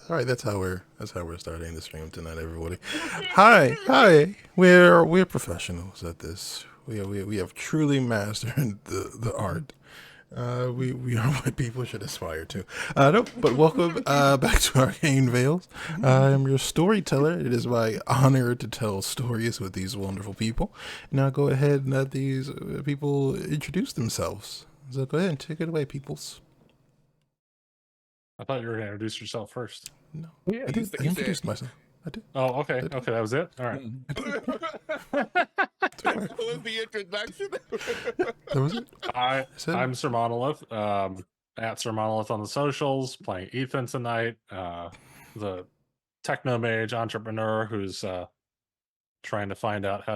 All right, that's how we're starting the stream tonight, everybody. Hi. We're professionals at this. We have truly mastered the art. We are what people should aspire to. No, but welcome back to Arcane Veils. I am your storyteller. It is my honor to tell stories with these wonderful people. Now go ahead and let these people introduce themselves. So go ahead and take it away, peoples. I thought you were going to introduce yourself first. No, Yeah, I did. I introduced myself. I did. Oh, okay. I did. Okay, that was it? All right. That was the introduction. That was it. I'm Sir Monolith. At Sir Monolith on the socials, playing Ethan tonight. The techno mage entrepreneur who's trying to find out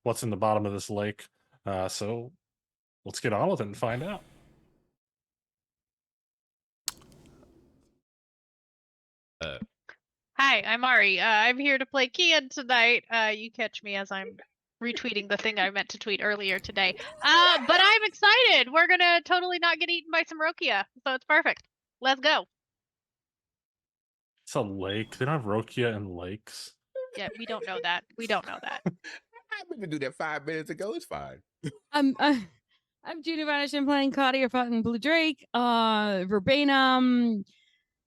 what's in the bottom of this lake. So let's get on with it and find out. Hi, I'm Ari. I'm here to play Kian tonight. You catch me as I'm retweeting the thing I meant to tweet earlier today. But I'm excited. We're gonna totally not get eaten by some Rokia, so it's perfect. Let's go. It's a lake. They don't have Rokia in lakes. Yeah, we don't know that. We don't know that. I meant to do that 5 minutes ago. It's fine. I'm Judy Vanish. I'm playing Claudia Fountain Blue Drake. Verbatim,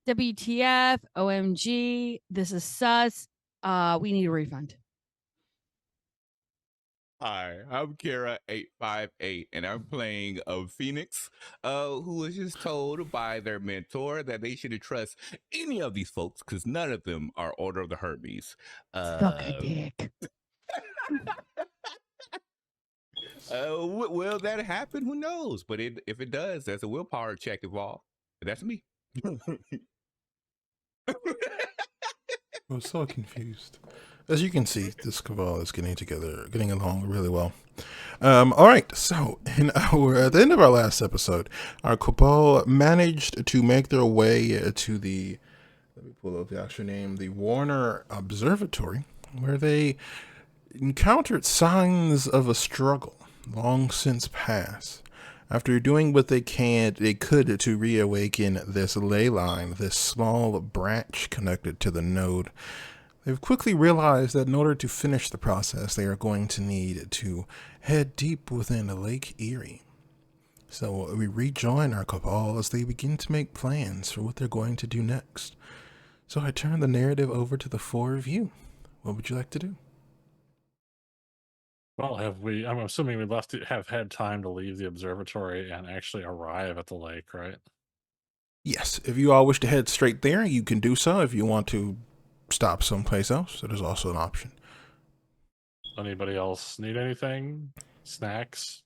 WTF, OMG. This is sus. We need a refund. Hi, I'm Kara858, and I'm playing Phoenix, who was just told by their mentor that they shouldn't trust any of these folks because none of them are Order of the Hermes. Suck a dick. Will that happen? Who knows? But if it does, there's a willpower check involved. That's me. I was so confused. As you can see, this cabal is getting along really well. All right, so at the end of our last episode, our cabal managed to make their way to the, let me pull up the actual name, the Warner Observatory, where they encountered signs of a struggle long since past. After doing what they could to reawaken this ley line, this small branch connected to the node, they've quickly realized that in order to finish the process, they are going to need to head deep within Lake Erie. So we rejoin our cabal as they begin to make plans for what they're going to do next. So I turn the narrative over to the four of you. What would you like to do? Well, I'm assuming we have had time to leave the observatory and actually arrive at the lake, right? Yes, if you all wish to head straight there, you can do so. If you want to stop someplace else, that is also an option. Anybody else need anything? Snacks?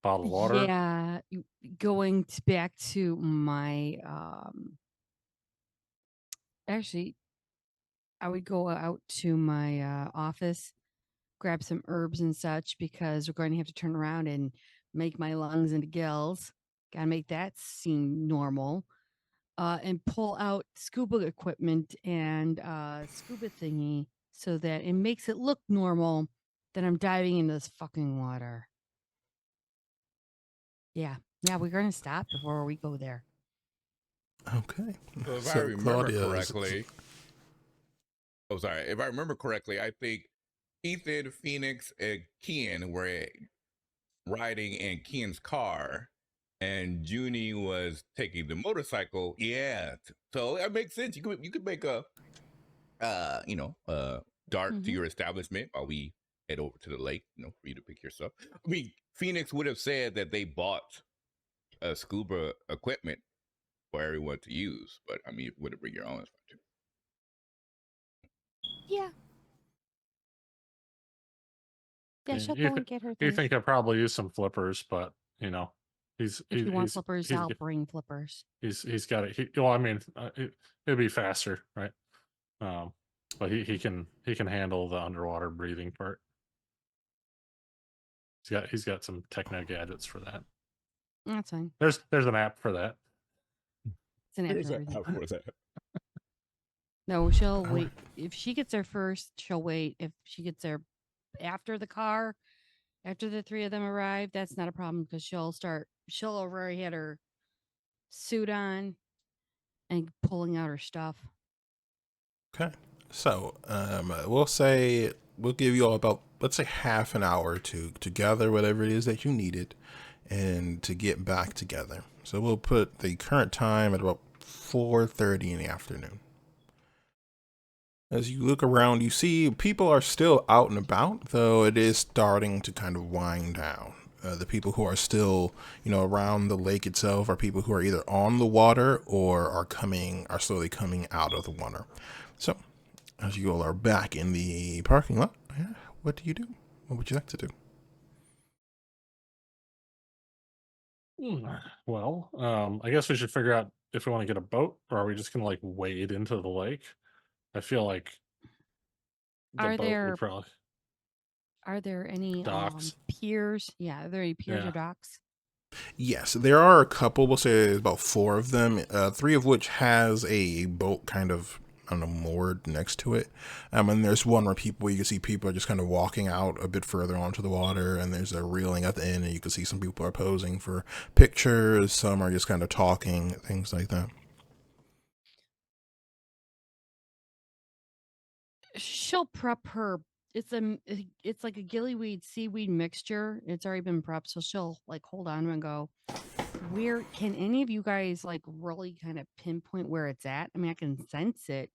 Bottled water? Yeah, going back to my actually, I would go out to my office, grab some herbs and such because we're going to have to turn around and make my lungs into gills. Gotta make that seem normal. And pull out scuba equipment and scuba thingy so that it makes it look normal that I'm diving into this fucking water. Yeah, we're gonna stop before we go there. Okay. So if I remember correctly, if I remember correctly, I think Ethan, Phoenix, and Kian were riding in Kian's car, and Junie was taking the motorcycle. Yeah, so that makes sense. You could make a dart to your establishment while we head over to the lake, for you to pick your stuff. I mean, Phoenix would have said that they bought scuba equipment for everyone to use, but I mean, would it bring your own? Yeah. Yeah, she'll go and get her thing. You think I'd probably use some flippers, but if you want flippers, I'll bring flippers. He's got it. It'd be faster, right? But he can handle the underwater breathing part. He's got some techno gadgets for that. That's fine. There's an app for that. It's an app There's for an everything. app for that. No, she'll wait. If she gets there first, she'll wait. If she gets there after the car, after the three of them arrive, that's not a problem because she'll already had her suit on and pulling out her stuff. Okay. So, we'll give you all about, let's say, half an hour to gather whatever it is that you needed and to get back together. So we'll put the current time at about 4:30 in the afternoon. As you look around, you see people are still out and about, though it is starting to kind of wind down. The people who are still, around the lake itself are people who are either on the water or are slowly coming out of the water. So, as you all are back in the parking lot, what do you do? What would you like to do? Well, I guess we should figure out if we want to get a boat, or are we just gonna like wade into the lake? I feel like the Are boat would there probably are there any docks. piers? Yeah, are there any piers Yeah. or docks? Yes, there are a couple. We'll say there's about four of them, three of which has a boat kind of, I don't know, moored next to it. And there's one where you can see people are just kind of walking out a bit further onto the water, and there's a railing at the end, and you can see some people are posing for pictures. Some are just kind of talking, things like that. She'll prep her. It's like a gillyweed seaweed mixture. It's already been prepped, so she'll like hold on and go. Where can any of you guys like really kind of pinpoint where it's at? I mean, I can sense it,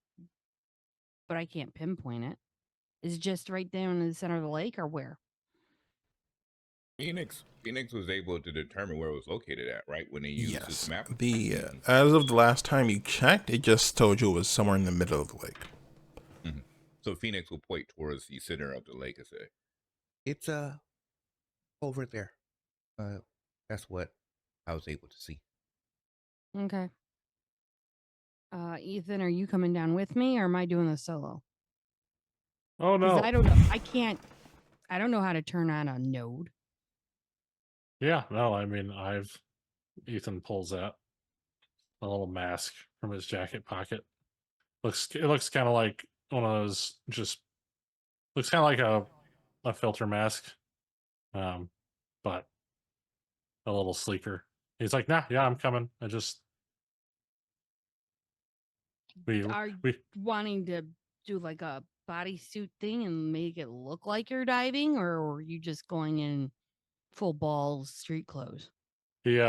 but I can't pinpoint it. Is it just right down in the center of the lake, or where? Phoenix was able to determine where it was located at, right? When they used this Yes, map. as of the last time you checked, it just told you it was somewhere in the middle of the lake. So Phoenix will point towards the center of the lake and say, "It's over there." That's what I was able to see. Okay. Ethan, are you coming down with me, or am I doing this solo? Oh Because no! I don't know. I don't know how to turn on a node. Yeah, no. I mean, Ethan pulls out a little mask from his jacket pocket. It looks kind of like one of those. Just looks kind of like a filter mask, um, but a little sleeker. He's like, nah, yeah, I'm coming. We Are you we wanting to do like a bodysuit thing and make it look like you're diving, or are you just going in full balls street clothes? he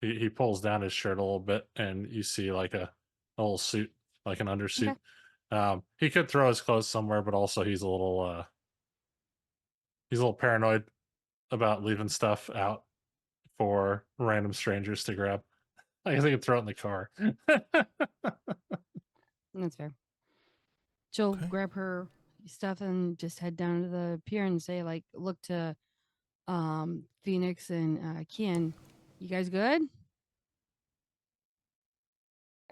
he pulls down his shirt a little bit, and you see like a little suit, like an undersuit. He could throw his clothes somewhere, but also he's a little paranoid about leaving stuff out for random strangers to grab. I guess they could throw it in the car. That's fair. She'll Okay. grab her stuff and just head down to the pier and say, like, look to Phoenix and Kian. You guys good?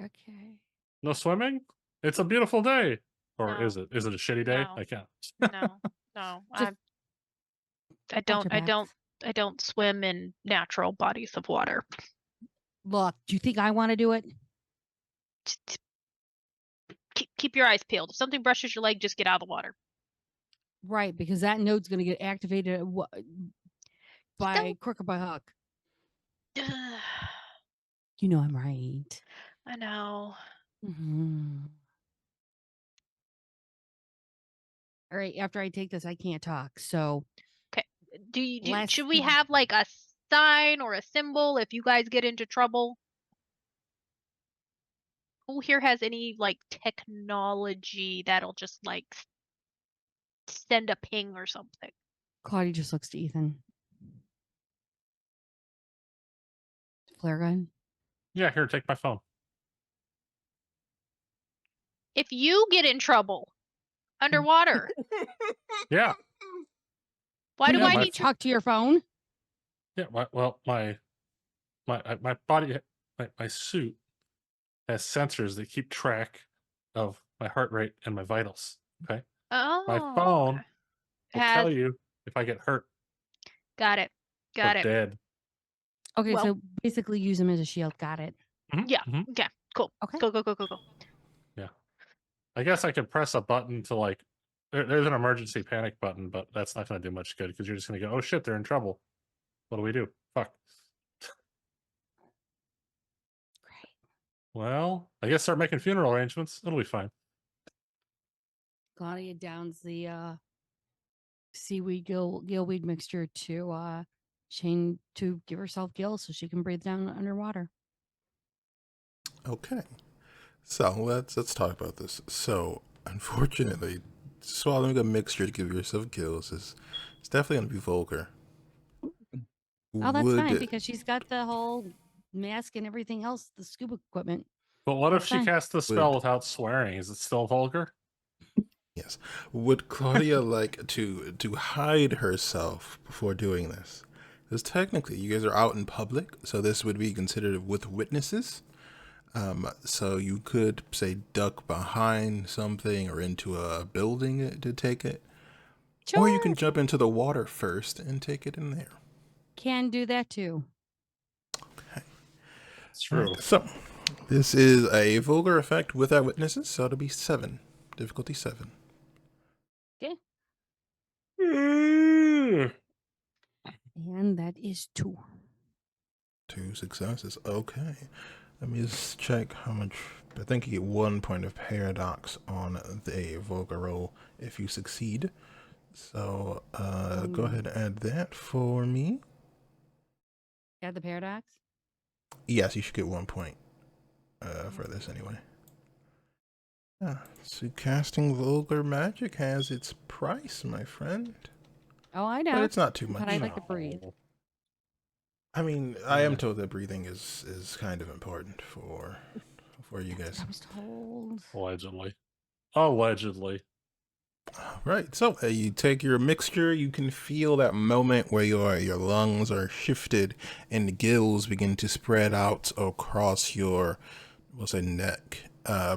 Okay. No swimming? It's a beautiful day. Or No. is it? Is it a shitty day? No. I can't. No, no. Just I watch don't your I backs. don't I don't swim in natural bodies of water. Look, do you think I want to do it? Just keep your eyes peeled. If something brushes your leg, just get out of the water. Right, because that node's going to get activated by Still- crook or by hook. You know I'm right. I know. Mhm. All right, after I take this, I can't talk. So Should we have like a sign or a symbol if you guys get into trouble? Who here has any like technology that'll just like send a ping or something? Claudia just looks to Ethan. Flare gun. Yeah, here, take my phone. If you get in trouble underwater, Yeah. why do Yeah, I my- need to? Talk to your phone? Yeah, my body, my suit has sensors that keep track of my heart rate and my vitals. Okay, Oh, my phone okay. will tell you if I get hurt Got it. or Got it. dead. Okay, Well- so basically use them as a shield. Got it. Yeah. Mhm. Okay. Cool. Okay. Go. Yeah, I guess I could press a button to like. There's an emergency panic button, but that's not going to do much good because you're just going to go, oh shit, they're in trouble. What do we do? Fuck. Great. Well, I guess start making funeral arrangements. It'll be fine. Claudia downs the seaweed gillweed mixture to Shane to give herself gills so she can breathe down underwater. Okay. So let's talk about this. So unfortunately, swallowing a mixture to give yourself gills is it's definitely gonna be vulgar. Oh, that's fine Would because she's got the whole mask and everything else, the scuba equipment. But what if That's she fine. casts the spell Would- without swearing? Is it still vulgar? yes. Would Claudia like to hide herself before doing this? Because technically you guys are out in public, so this would be considered with witnesses. So you could say duck behind something or into a building to take it. Sure. Or you can jump into the water first and take it in there. Can do that too. It's true. Right, so this is a vulgar effect without witnesses, so it'll be 7. Difficulty 7. Mm. And that is 2. 2 successes. Okay. Let me just check how much. I think you get 1 point of paradox on the vulgar roll if you succeed. So go ahead and add that for me. Got the paradox? Yes, you should get 1 point for this anyway. So casting vulgar magic has its price, my friend. Oh, I But know. it's not too much. But I like to breathe. No. I mean, I am told that breathing is kind of important for you guys. I was told. Allegedly. Allegedly. Right. So you take your mixture. You can feel that moment where your lungs are shifted and the gills begin to spread out across your, we'll say, neck. I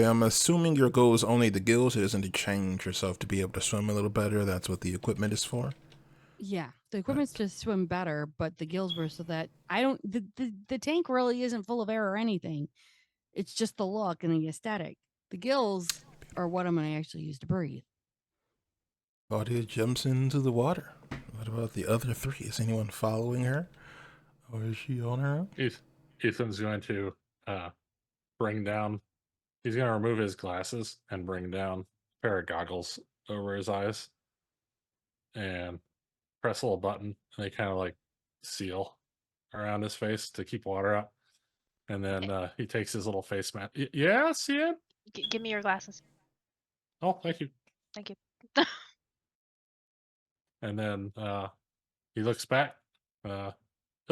am assuming your goal is only the gills. It isn't to change yourself to be able to swim a little better. That's what the equipment is for. Yeah, the equipment's to swim better, but the gills were so that I don't. The tank really isn't full of air or anything. It's just the look and the aesthetic. The gills are what I'm going to actually use to breathe. Claudia jumps into the water. What about the other 3? Is anyone following her? Or is she on her own? Ethan's going to bring down. He's going to remove his glasses and bring down a pair of goggles over his eyes and press a little button, and they kind of like seal around his face to keep water out. And then he takes his little face mask. Yeah, see it? Give me your glasses. Oh, thank you. Thank you. And then he looks back. He'll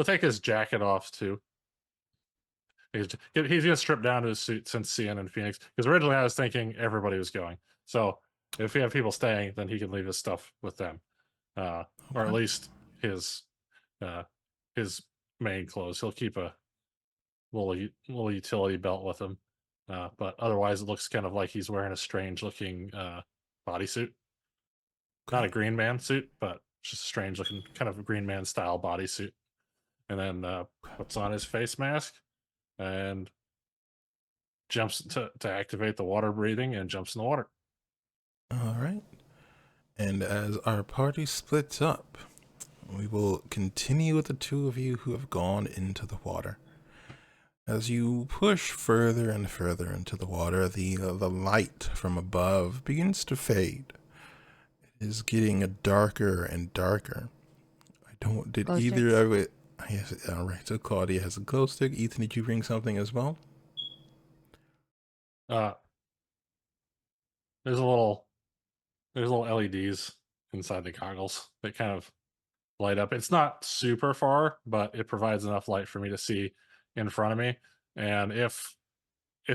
take his jacket off too. He's gonna strip down to his suit since Cian and Phoenix. Because originally I was thinking everybody was going. So if we have people staying, then he can leave his stuff with them, or at least his main clothes. He'll keep a little utility belt with him. But otherwise, it looks kind of like he's wearing a strange looking bodysuit. Not a Green Man suit, but just a strange looking kind of a Green Man style bodysuit. And then puts on his face mask and jumps to activate the water breathing and jumps in the water. All right. And as our party splits up, we will continue with the 2 of you who have gone into the water. As you push further and further into the water, the light from above begins to fade. It is getting darker and darker. Did Glow either sticks. of it? Yes, all right. So Claudia has a glow stick. Ethan, did you bring something as well? There's little LEDs inside the goggles that kind of light up. It's not super far, but it provides enough light for me to see in front of me. And if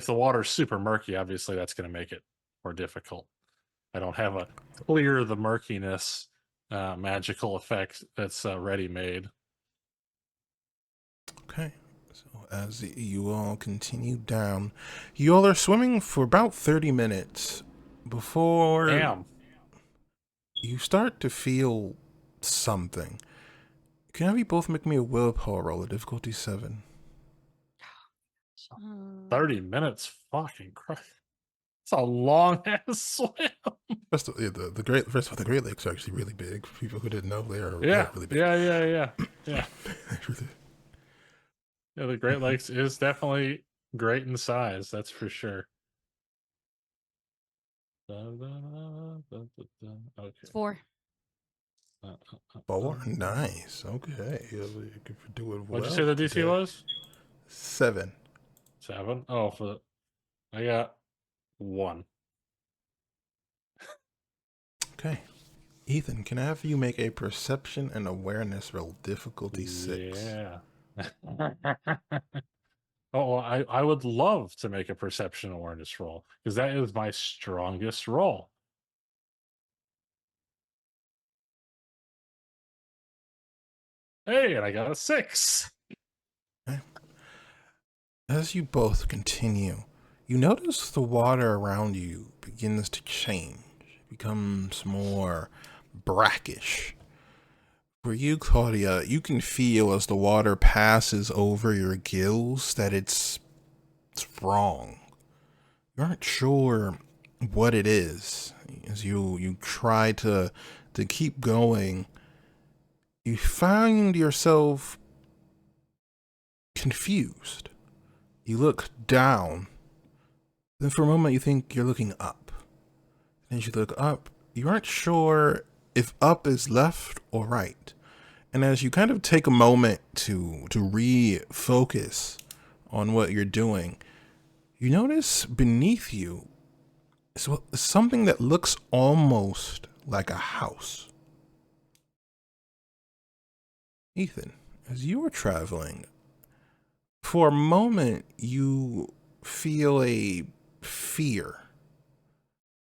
the water's super murky, obviously that's going to make it more difficult. I don't have a clear the murkiness magical effect that's ready made. Okay. So as you all continue down, you all are swimming for about 30 minutes before Damn. you start to feel something. Can I have you both make me a willpower roll at difficulty 7? 30 minutes, fucking Christ. It's a long ass swim. First, the Great Lakes are actually really big. For people who didn't know, they are Yeah, really big. yeah. Really- Yeah, the Great Lakes is definitely great in size, that's for sure. Okay. It's 4. 4. Nice. Okay. You can do it well. What'd you say the DC today. was? 7. 7? Oh, I got 1. Okay. Ethan, can I have you make a perception and awareness roll, difficulty 6? Yeah. Oh, well, I would love to make a perception awareness roll because that is my strongest roll. Hey, and I got a 6. Okay. As you both continue, you notice the water around you begins to change. It becomes more brackish. For you, Claudia, you can feel as the water passes over your gills that it's wrong. You aren't sure what it is. As you try to keep going, you find yourself confused. You look down. Then for a moment you think you're looking up. And as you look up, you aren't sure if up is left or right. And as you kind of take a moment to refocus on what you're doing, you notice beneath you is something that looks almost like a house. Ethan, as you are traveling, for a moment you feel a fear,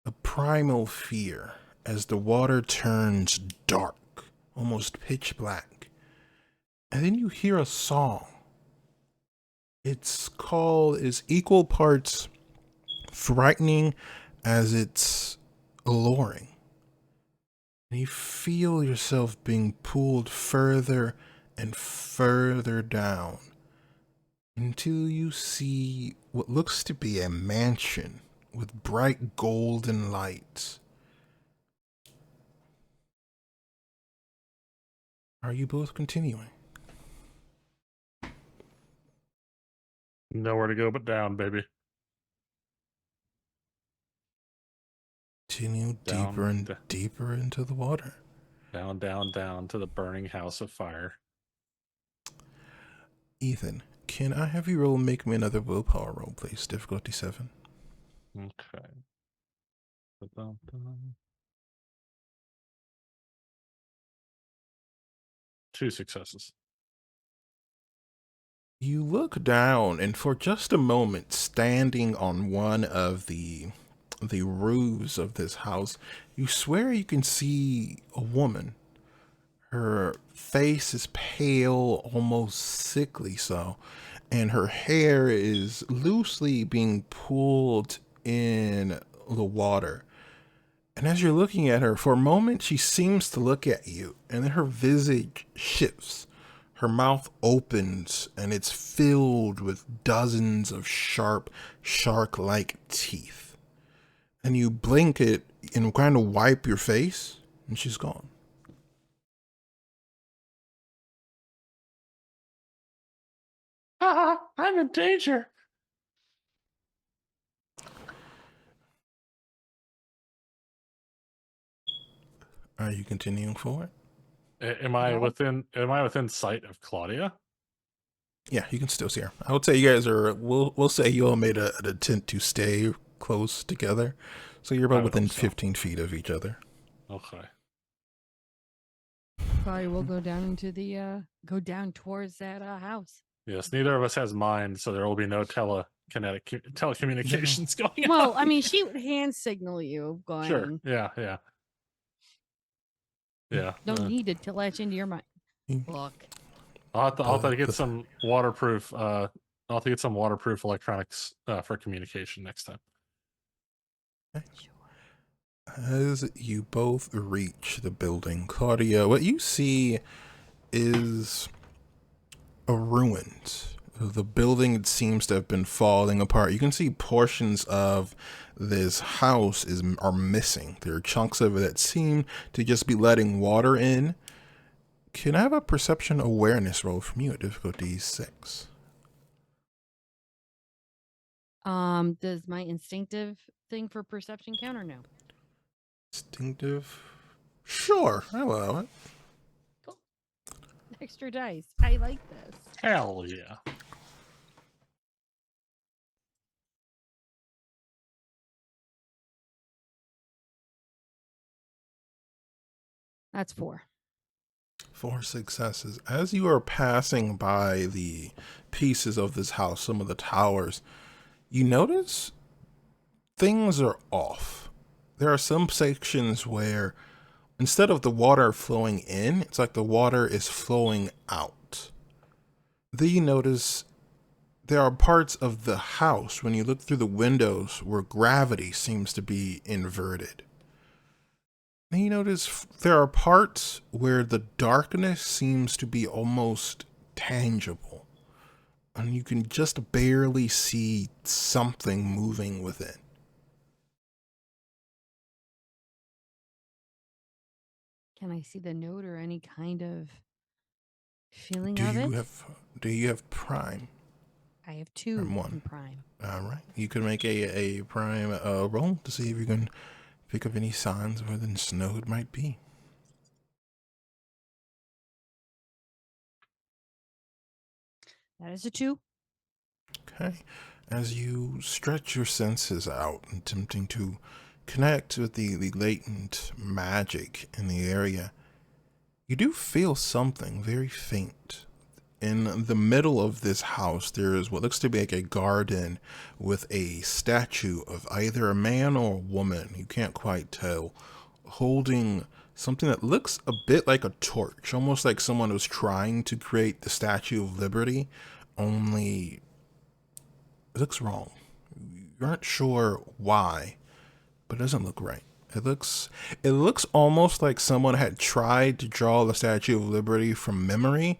a primal fear, as the water turns dark, almost pitch black. And then you hear a song. Its call is equal parts frightening as it's alluring. And you feel yourself being pulled further and further down until you see what looks to be a mansion with bright golden lights. Are you both continuing? Nowhere to go but down, baby. Continue Down, deeper and deeper into the water. Down, down, down to the burning house of fire. Ethan, can I have you roll make me another willpower roll, please? Difficulty 7. Okay. Ba-dum-dum. 2 successes. You look down, and for just a moment, standing on one of the roofs of this house, you swear you can see a woman. Her face is pale, almost sickly so, and her hair is loosely being pulled in the water. And as you're looking at her, for a moment, she seems to look at you, and then her visage shifts. Her mouth opens, and it's filled with dozens of sharp, shark-like teeth. And you blink it and kind of wipe your face, and she's gone. I'm in danger. Are you continuing forward? Am I within sight of Claudia? Yeah, you can still see her. I would say you guys are. We'll say you all made an attempt to stay close together, so you're I about would within hope so. 15 feet of each other. Okay. Probably will go down into the towards that house. Yes, neither of us has mind, so there will be no telecommunications going on. Well, I mean, she would hand signal you going. Sure. Yeah. Don't need to latch into your mind. Look. I'll have to get some waterproof. I'll have to get some waterproof electronics for communication next time. As you both reach the building, Claudia, what you see is a ruins. The building seems to have been falling apart. You can see portions of this house are missing. There are chunks of it that seem to just be letting water in. Can I have a perception awareness roll from you at difficulty 6? Does my instinctive thing for perception count or no? Instinctive. Sure, I allow it. Cool. Extra dice. I like this. Hell yeah. That's 4. 4 successes. As you are passing by the pieces of this house, some of the towers, you notice things are off. There are some sections where instead of the water flowing in, it's like the water is flowing out. Then you notice there are parts of the house when you look through the windows where gravity seems to be inverted. And you notice there are parts where the darkness seems to be almost tangible. And you can just barely see something moving within. Can I see the note or any kind of feeling Do of you it? have Prime? I have 2 and 1. in Prime. All right. You can make a Prime roll to see if you can pick up any signs of where the snow might be. That is a 2. Okay. As you stretch your senses out, attempting to connect with the latent magic in the area, you do feel something very faint. In the middle of this house, there is what looks to be like a garden with a statue of either a man or a woman, you can't quite tell, holding something that looks a bit like a torch, almost like someone was trying to create the Statue of Liberty, only it looks wrong. You aren't sure why, but it doesn't look right. It looks almost like someone had tried to draw the Statue of Liberty from memory,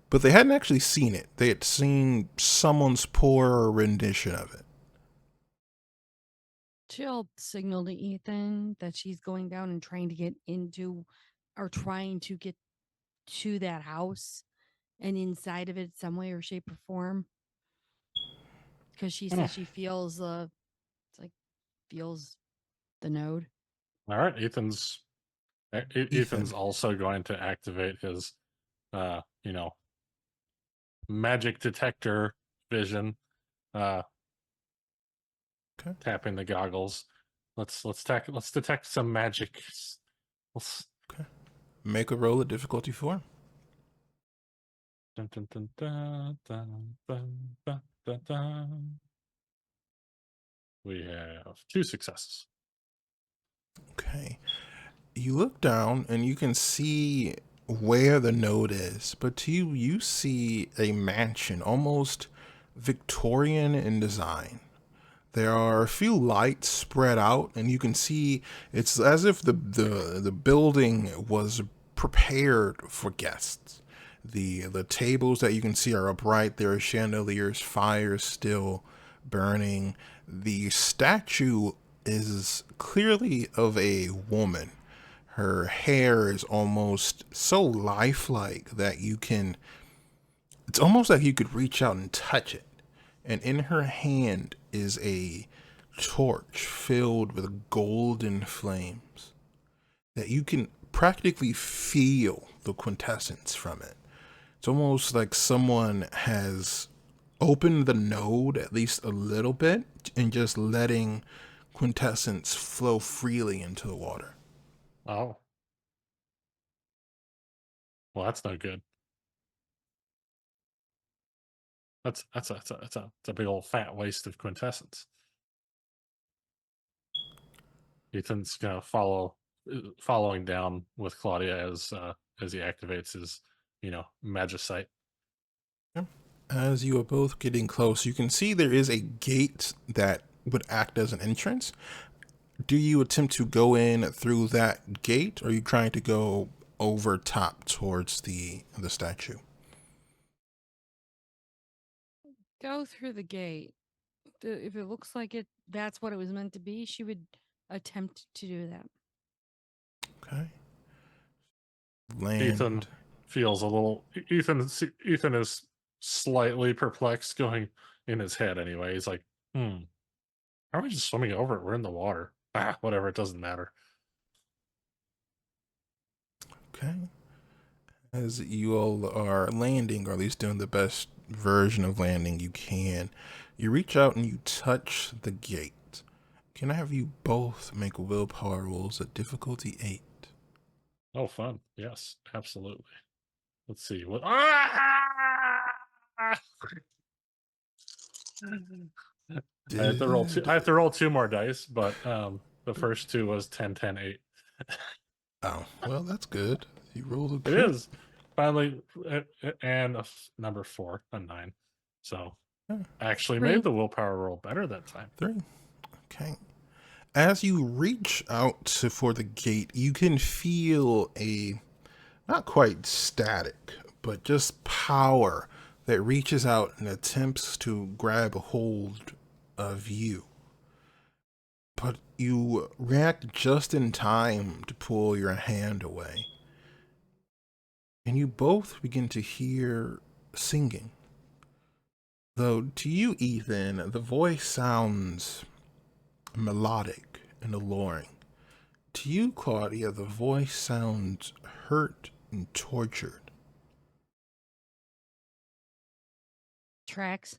but they hadn't actually seen it. They had seen someone's poor rendition of it. She'll signal to Ethan that she's going down and trying to get into or trying to get to that house and inside of it some way or shape or form. Because she says she feels it's like feels the node. All right, Ethan's also going to activate his magic detector vision. Okay. Tapping the goggles. Let's detect some magic. Okay. Make a roll of difficulty 4. Dun, dun, dun, dun, dun, dun, dun, dun, dun. We have 2 successes. Okay. You look down and you can see where the node is, but to you, you see a mansion, almost Victorian in design. There are a few lights spread out, and you can see it's as if the building was prepared for guests. The tables that you can see are upright. There are chandeliers, fires still burning. The statue is clearly of a woman. Her hair is almost so lifelike that it's almost like you could reach out and touch it. And in her hand is a torch filled with golden flames that you can practically feel the quintessence from it. It's almost like someone has opened the node at least a little bit and just letting quintessence flow freely into the water. Oh. Well, that's no good. That's a big old fat waste of quintessence. Ethan's gonna following down with Claudia as he activates his, magicite. As you are both getting close, you can see there is a gate that would act as an entrance. Do you attempt to go in through that gate, or are you trying to go over top towards the statue? Go through the gate. If it looks like that's what it was meant to be, she would attempt to do that. Okay. Land. Ethan feels a little. Ethan is slightly perplexed, going in his head anyway. He's like, How are we just swimming over it? We're in the water. Ah, whatever. It doesn't matter. Okay. As you all are landing, or at least doing the best version of landing you can, you reach out and you touch the gate. Can I have you both make willpower rolls at difficulty 8? Oh, fun. Yes, absolutely. Let's see. What? Ah! I have to roll two. I have to roll 2 more dice, but the first 2 was 10, 10, 8. Oh, well, that's good. You rolled a It crit. is finally, and number 4, a 9. So Yeah. I actually 3. made the willpower roll better that time. 3. Okay. As you reach out for the gate, you can feel a not quite static, but just power that reaches out and attempts to grab a hold of you. But you react just in time to pull your hand away. And you both begin to hear singing. Though to you, Ethan, the voice sounds melodic and alluring. To you, Claudia, the voice sounds hurt and tortured. Tracks.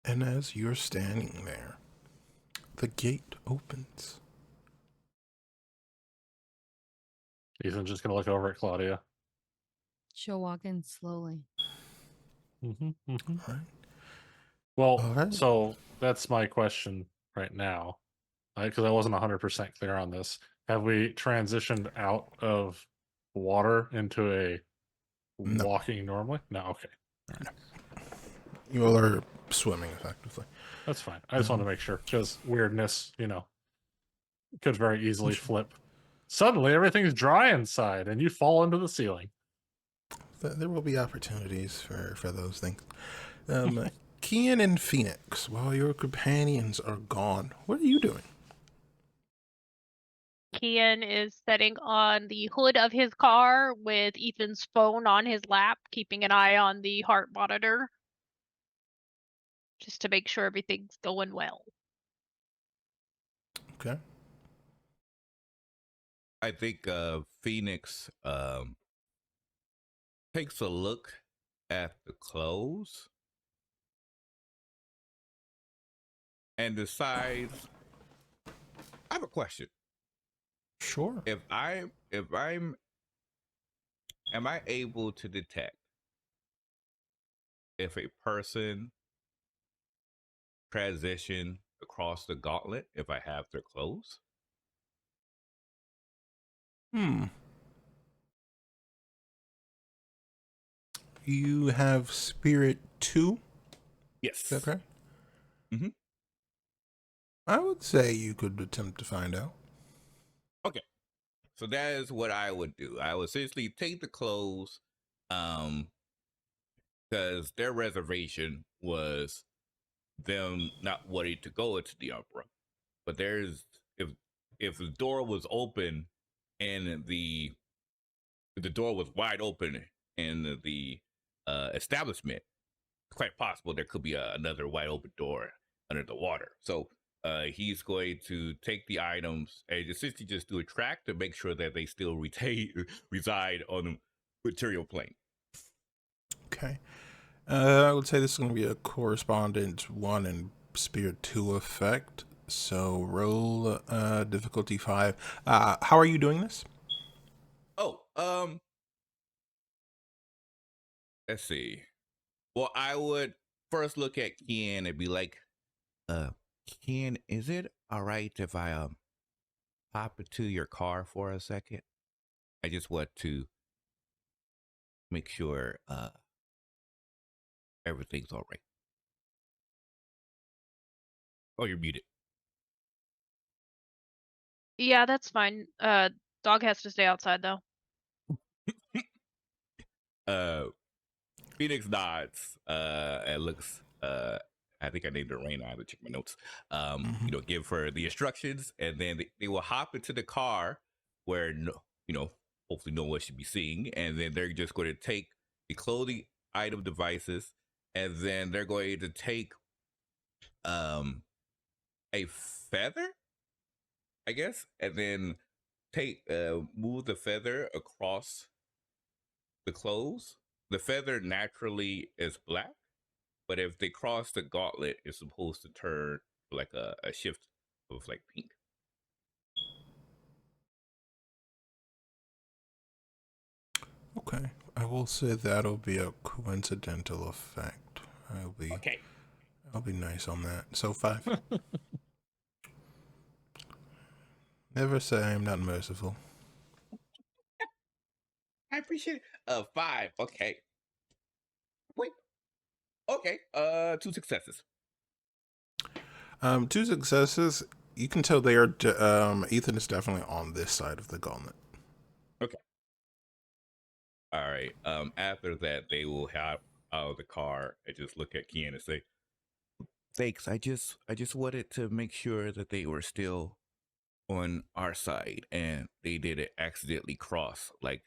And as you're standing there, the gate opens. Ethan's just gonna look over at Claudia. She'll walk in slowly. Mm-hmm, mm-hmm. All right. Well, All right. so that's my question right now, because I wasn't 100% clear on this. Have we transitioned out of water into a No. walking normally? No, okay. You all are swimming effectively. That's fine. I just want to make sure, because weirdness, could very easily flip. Suddenly, everything's dry inside, and you fall into the ceiling. There will be opportunities for those things. Kian and Phoenix, while your companions are gone, what are you doing? Kian is sitting on the hood of his car with Ethan's phone on his lap, keeping an eye on the heart monitor, just to make sure everything's going well. Okay. I think Phoenix takes a look at the clothes and decides, I have a question. Sure. Am I able to detect if a person transition across the gauntlet if I have their clothes? You have Spirit 2? Yes. Is that correct? Mm-hmm. I would say you could attempt to find out. Okay. So that is what I would do. I would essentially take the clothes, because their reservation was them not wanting to go into the Umbra. But there's if the door was open and the door was wide open in the establishment, it's quite possible there could be another wide open door under the water. So he's going to take the items and essentially just do a track to make sure that they still reside on the material plane. Okay. I would say this is going to be a correspondent 1 and Spirit 2 effect. So roll difficulty 5. How are you doing this? Oh, let's see. Well, I would first look at Ken and be like, Ken, is it all right if I pop into your car for a second? I just want to make sure everything's all right. Oh, you're muted. Yeah, that's fine. Dog has to stay outside though. Phoenix nods and looks. I think I named her Raina. I have to check my notes. Give her the instructions, and then they will hop into the car where hopefully no one should be seeing, and then they're just going to take the clothing item devices, and then they're going to take a feather, I guess, and then move the feather across the clothes. The feather naturally is black, but if they cross the gauntlet, it's supposed to turn like a shift of like pink. Okay. I will say that'll be a coincidental effect. Okay. I'll be nice on that. So 5. Never say I am not merciful. I appreciate it. 5. Okay. Wait. Okay. 2 successes. 2 successes. You can tell they are. Ethan is definitely on this side of the gauntlet. Okay. All right. After that, they will hop out of the car and just look at Kian and say, "Thanks. I just wanted to make sure that they were still on our side and they didn't accidentally cross like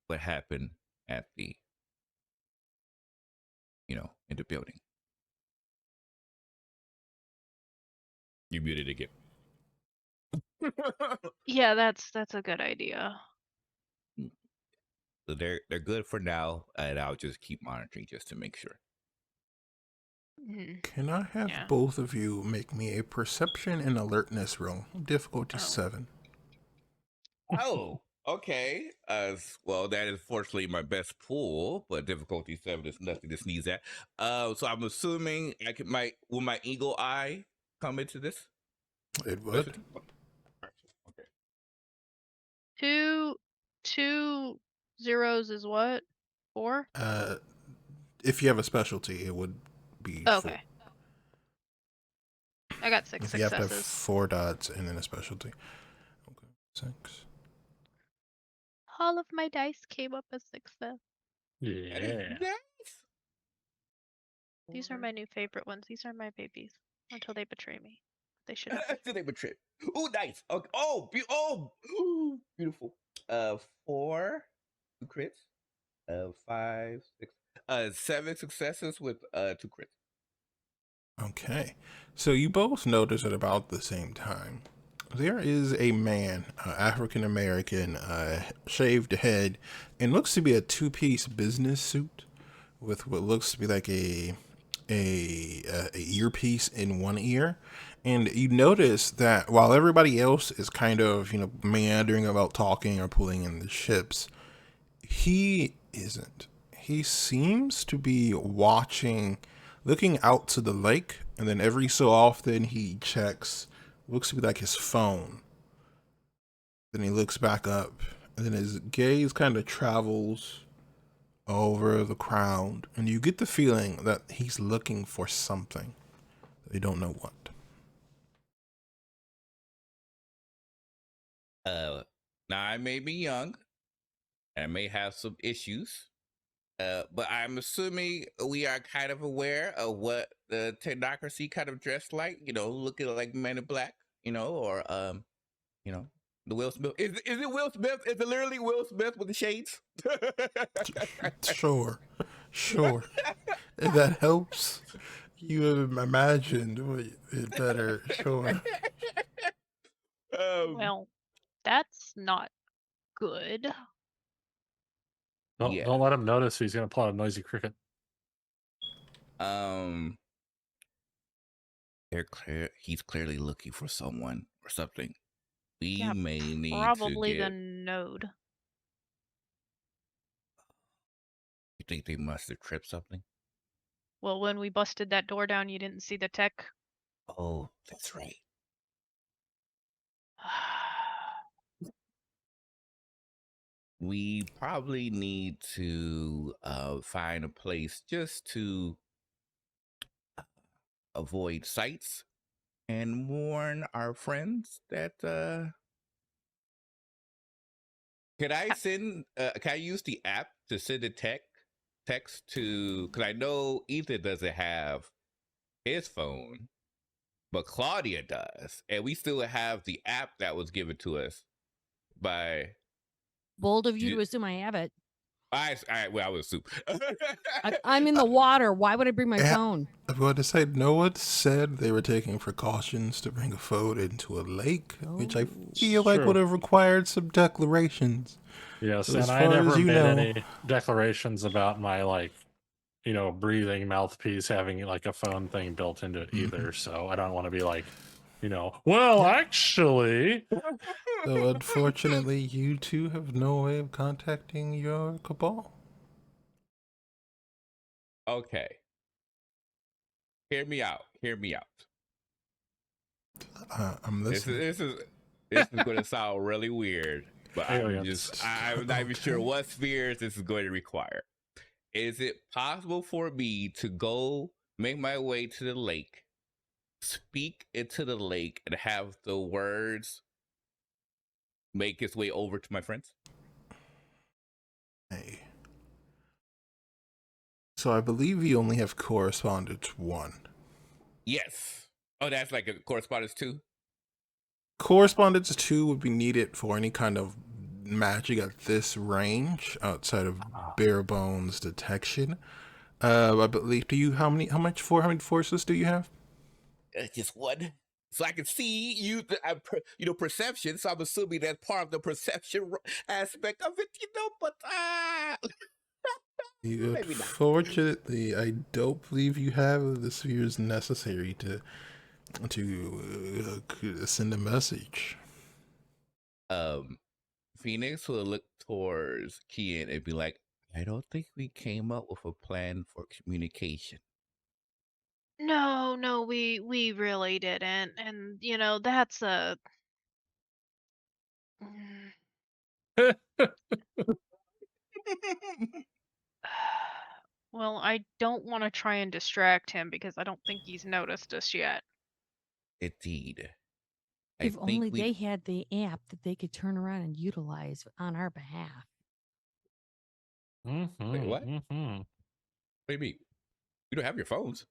what happened at the, in the building." You muted again. Yeah, that's a good idea. So they're good for now, and I'll just keep monitoring just to make sure. Mhm. Can I have Yeah. both of you make me a perception and alertness roll? Difficulty Oh. 7. Oh, okay. Well, that is fortunately my best pool, but difficulty 7 is nothing to sneeze at. So I'm assuming will my eagle eye come into this? It would. Okay. Two zeros is what? 4? If you have a specialty, it would be 4. Okay. I got 6 If you have to have successes. 4 dots and then a specialty. Okay. 6. All of my dice came up as success. Yeah. Nice. These are my new favorite ones. These are my babies. Until they betray me. They shouldn't. Until they betray. Oh, nice. Okay. Ooh, beautiful. 4 2 crits. 5 6 7 successes with 2 crits. Okay. So you both notice at about the same time. There is a man, African American, shaved head, and looks to be a 2-piece business suit with what looks to be like a earpiece in one ear. And you notice that while everybody else is kind of, meandering about talking or pulling in the ships, he isn't. He seems to be looking out to the lake, and then every so often he checks, looks to be like his phone. Then he looks back up, and then his gaze kind of travels over the crowd, and you get the feeling that he's looking for something. They don't know what. Now I may be young, and I may have some issues, but I'm assuming we are kind of aware of what the technocracy kind of dressed like. Looking like Men in Black. Or the Will Smith. Is it Will Smith? Is it literally Will Smith with the shades? Sure. If that helps you have imagined it better, sure. Well, that's not good. Don't let him notice he's gonna plot a noisy cricket. He's clearly looking for someone or something. We Yeah, may need probably to the get. node. You think they must have tripped something? Well, when we busted that door down, you didn't see the tech. Oh, that's right. We probably need to find a place just to avoid sights and warn our friends that can I use the app to send a text to, because I know Ethan doesn't have his phone, but Claudia does, and we still have the app that was given to us by Bold of you Ju- to assume I have it. I was soup. I'm in the water. Why would I bring my Yeah. phone? I'm going to say no one said they were taking precautions to bring a phone into a lake, which I feel like True. would have required some declarations. Yes, As and I far never as you made know. any declarations about my breathing mouthpiece having like a phone thing built into it either. So I don't want to be like, well, actually, So unfortunately, you two have no way of contacting your cabal. Okay. Hear me out. I'm This listening. is this is going to sound really weird, but Aliens. I'm not even sure Okay. what spheres this is going to require. Is it possible for me to go make my way to the lake, speak into the lake, and have the words make its way over to my friends? Hey. So I believe you only have correspondence 1. Yes. Oh, that's like a correspondence too? Correspondence 2 would be needed for any kind of magic at this range outside of bare bones detection. I believe. How many forces do you have? Just one. So I can see you, perception. So I'm assuming that's part of the perception aspect of it, but maybe not. Unfortunately, I don't believe you have the spheres necessary to send a message. Phoenix will look towards Kian and be like, I don't think we came up with a plan for communication. No, we really didn't. And that's a mm, well, I don't want to try and distract him because I don't think he's noticed us yet. Indeed. If only they had the app that they could turn around and utilize on our behalf. Wait, what? What do you mean? You don't have your phones.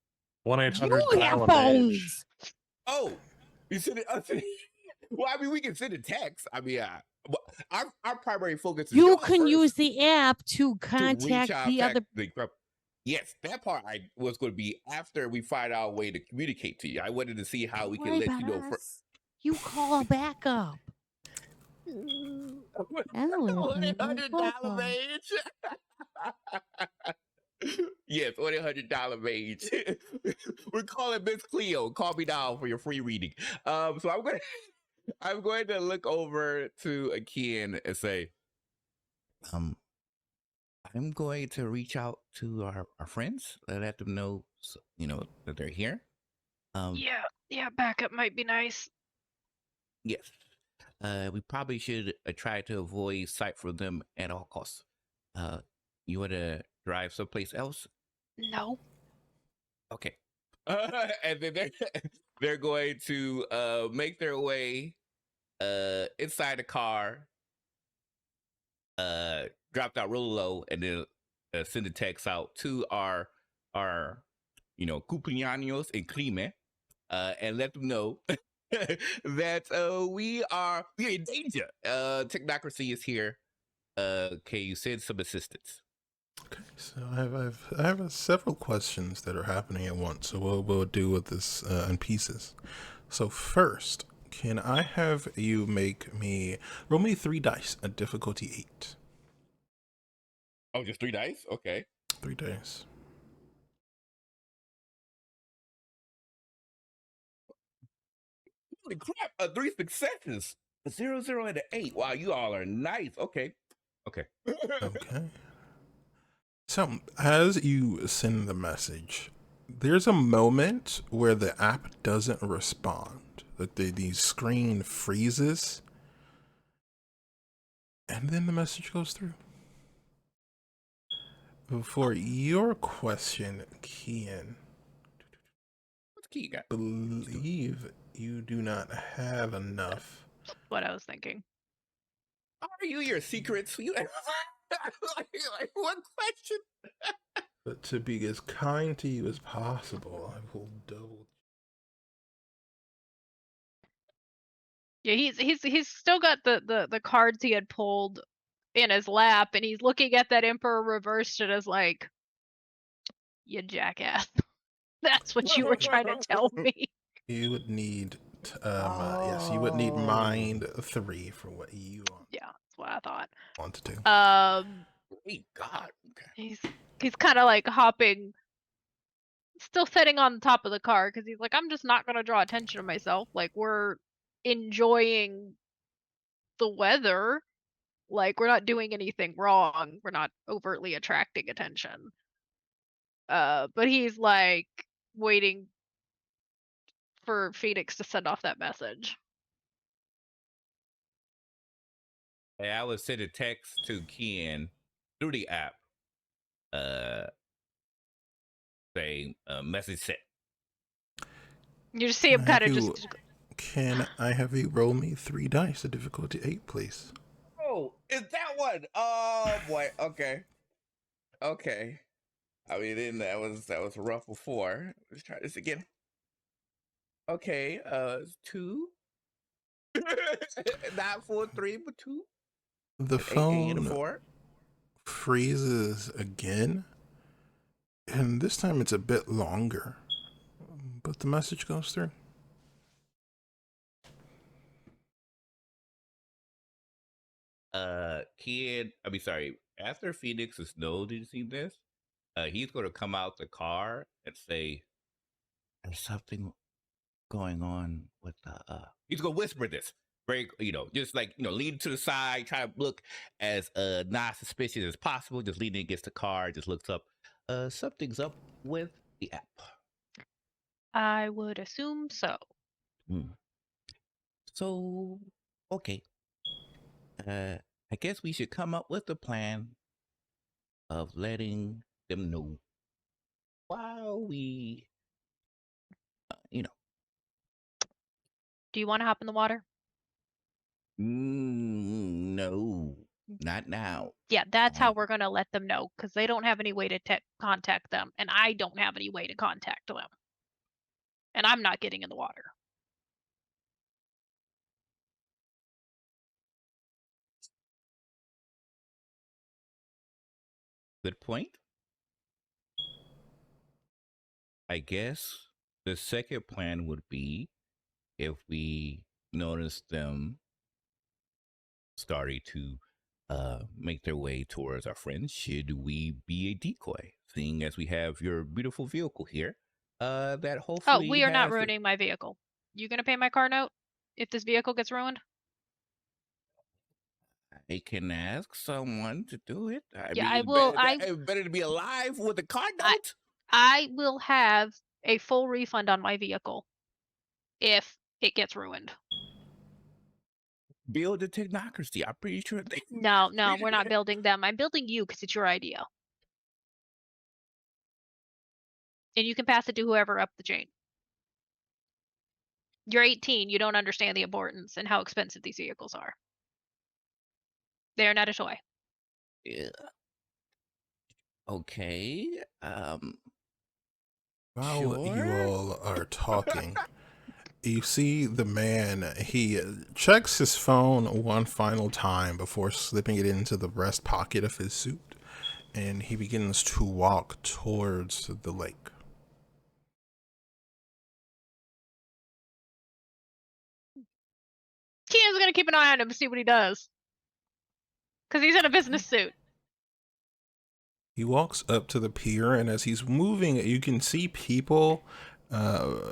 1-800 You have dial a phones. Oh, you send it. Well, I mean, we can send a text. I mean, our primary focus is You y'all can first use the app to to reach contact out. the other. Yes, that part I was going to be after we find out a way to communicate to you. I wanted to see how we can Worry let about you know. You call backup. $100 Mage. Yes, $100 Mage. We're calling Miss Cleo. Call me now for your free reading. So I'm going to look over to Akian and say, I'm going to reach out to our friends and let them know, that they're here. Yeah, backup might be nice. Yes. We probably should try to avoid sight from them at all costs. You want to drive someplace else? No. Okay. And then they're going to make their way inside the car, drop out really low, and then send a text out to our cumpleaños en crimen, and let them know that we are in danger. Technocracy is here. Can you send some assistance? Okay, so I have several questions that are happening at once. So we'll do with this in pieces. So first, can I have you roll me 3 dice at difficulty 8? Oh, just 3 dice? Okay. 3 dice. Holy crap! 3 successes. A 0, 0, and an 8. Wow, you all are nice. Okay. Okay. So as you send the message, there's a moment where the app doesn't respond. Like the screen freezes, and then the message goes through. For your question, Kian, What's key, guy? believe you do not have enough. What I was thinking. Are you your secrets? You like what question? But to be as kind to you as possible, I will double. Yeah, he's still got the cards he had pulled in his lap, and he's looking at that Emperor reversed and is like, "You jackass." That's what you were trying to tell me. You would need, yes, you would need mind 3 for what you Yeah, that's what I thought. want to do. Great God. Okay. He's kind of like hopping, still sitting on the top of the car because he's like, I'm just not gonna draw attention to myself. Like, we're enjoying the weather. Like, we're not doing anything wrong. We're not overtly attracting attention. But he's like waiting for Phoenix to send off that message. Hey, I would send a text to Ken through the app. Say message sent. You just see him kind of just. Can I have you roll me 3 dice at difficulty 8, please? Oh, is that one? Oh boy. Okay. Okay. I mean, then that was rough before. Let's try this again. Okay. 2. Not 4, 3, but 2. The 8 and a phone 4. freezes again, and this time it's a bit longer, but the message goes through. Kid, I mean, sorry. After Phoenix is know, did you see this? He's going to come out the car and say, "There's something going on with the." He's going to whisper this, very, just like lean to the side, try to look as not suspicious as possible. Just leaning against the car, just looks up. Something's up with the app. I would assume so. So, okay. I guess we should come up with a plan of letting them know while we, Do you want to hop in the water? no, not now. Yeah, that's how we're going to let them know, because they don't have any way to contact them, and I don't have any way to contact them. And I'm not getting in the water. Good point. I guess the second plan would be if we notice them starting to make their way towards our friends, should we be a decoy? Seeing as we have your beautiful vehicle here, that hopefully. Oh, we are not ruining my vehicle. You gonna pay my car note if this vehicle gets ruined? I can ask someone to do it. I will. Better to be alive with a car note. I will have a full refund on my vehicle if it gets ruined. Build a technocracy. I'm pretty sure they. No, we're not building them. I'm building you because it's your idea. And you can pass it to whoever up the chain. You're 18. You don't understand the importance and how expensive these vehicles are. They are not a toy. Yeah. Okay. While Sure. you all are talking, you see the man, he checks his phone one final time before slipping it into the breast pocket of his suit, and he begins to walk towards the lake. Kian's gonna keep an eye on him to see what he does. Because he's in a business suit. He walks up to the pier, and as he's moving, you can see people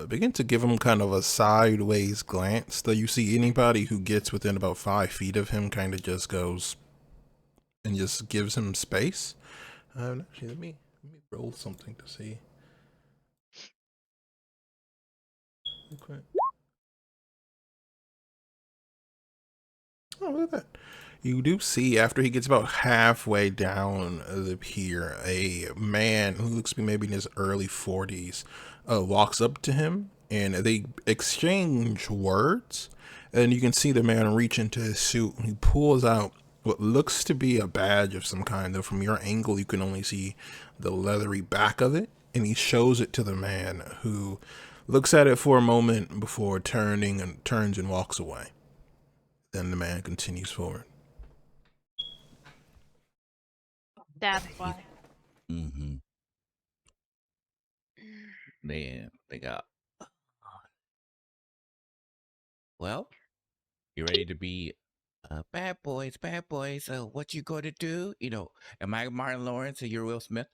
begin to give him kind of a sideways glance. Though you see anybody who gets within about 5 feet of him kind of just goes and just gives him space. Actually, let me roll something to see. Okay. Oh, look at that. You do see, after he gets about halfway down the pier, a man who looks to be maybe in his early 40s walks up to him, and they exchange words. And you can see the man reach into his suit, and he pulls out what looks to be a badge of some kind, though from your angle you can only see the leathery back of it. And he shows it to the man, who looks at it for a moment before turns and walks away. Then the man continues forward. That's why. Mm-hmm. They got. Well, you ready to be bad boys, bad boys? What you going to do? You know, am I Martin Lawrence and you're Will Smith?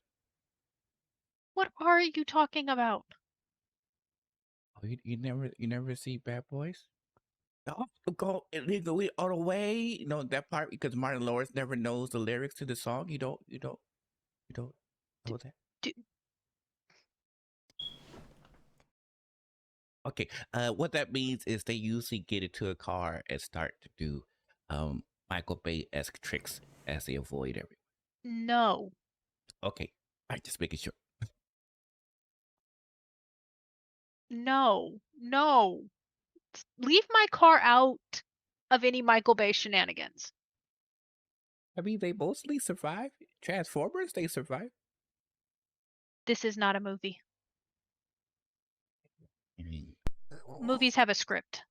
What are you talking about? Oh, you never see Bad Boys? Oh, go illegally all the way. You know that part because Martin Lawrence never knows the lyrics to the song. You don't know that. Do, Okay. What that means is they usually get into a car and start to do Michael Bay-esque tricks as they avoid everyone. no. Okay. I'm just making sure. No. No. Leave my car out of any Michael Bay shenanigans. I mean, they mostly survive. Transformers, they survive. This is not a movie. I mean, Movies have a script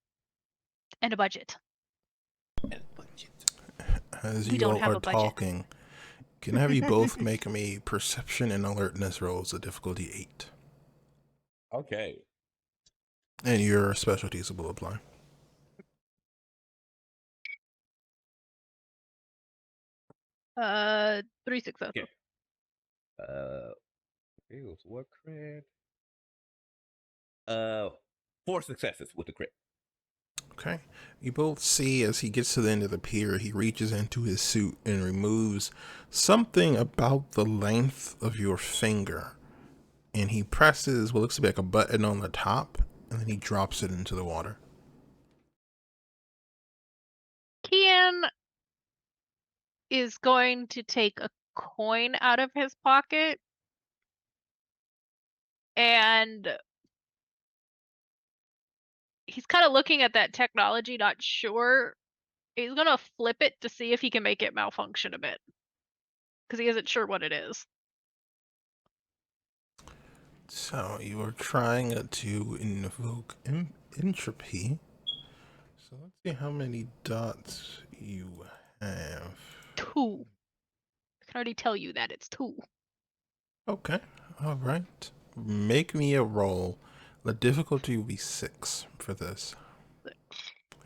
and a budget. As We you don't all have are a budget. talking, can I have you both make me perception and alertness rolls at difficulty 8? okay. And your specialties will apply. Three successes. Okay. It was what crit? 4 successes with the crit. Okay. You both see as he gets to the end of the pier, he reaches into his suit and removes something about the length of your finger. And he presses what looks to be like a button on the top, and then he drops it into the water. Kian is going to take a coin out of his pocket and he's kind of looking at that technology, not sure. He's going to flip it to see if he can make it malfunction a bit because he isn't sure what it is. So you are trying to invoke entropy. So let's see how many dots you have. 2. I can already tell you that it's 2. Okay, all right. Make me a roll. The difficulty will be 6 for this.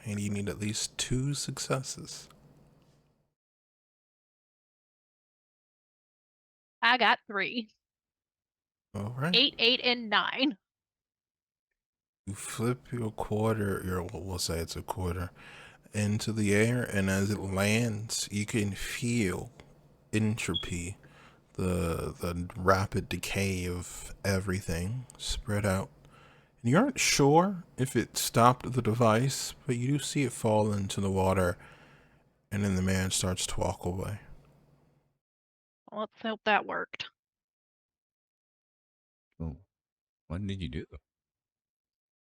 And you need at least 2 successes. I got 3. All right. 8, 8, and 9. You flip your quarter, we'll say it's a quarter, into the air, and as it lands, you can feel entropy, the rapid decay of everything spread out. And you aren't sure if it stopped the device, but you do see it fall into the water, and then the man starts to walk away. Let's hope that worked. Oh, what did you do?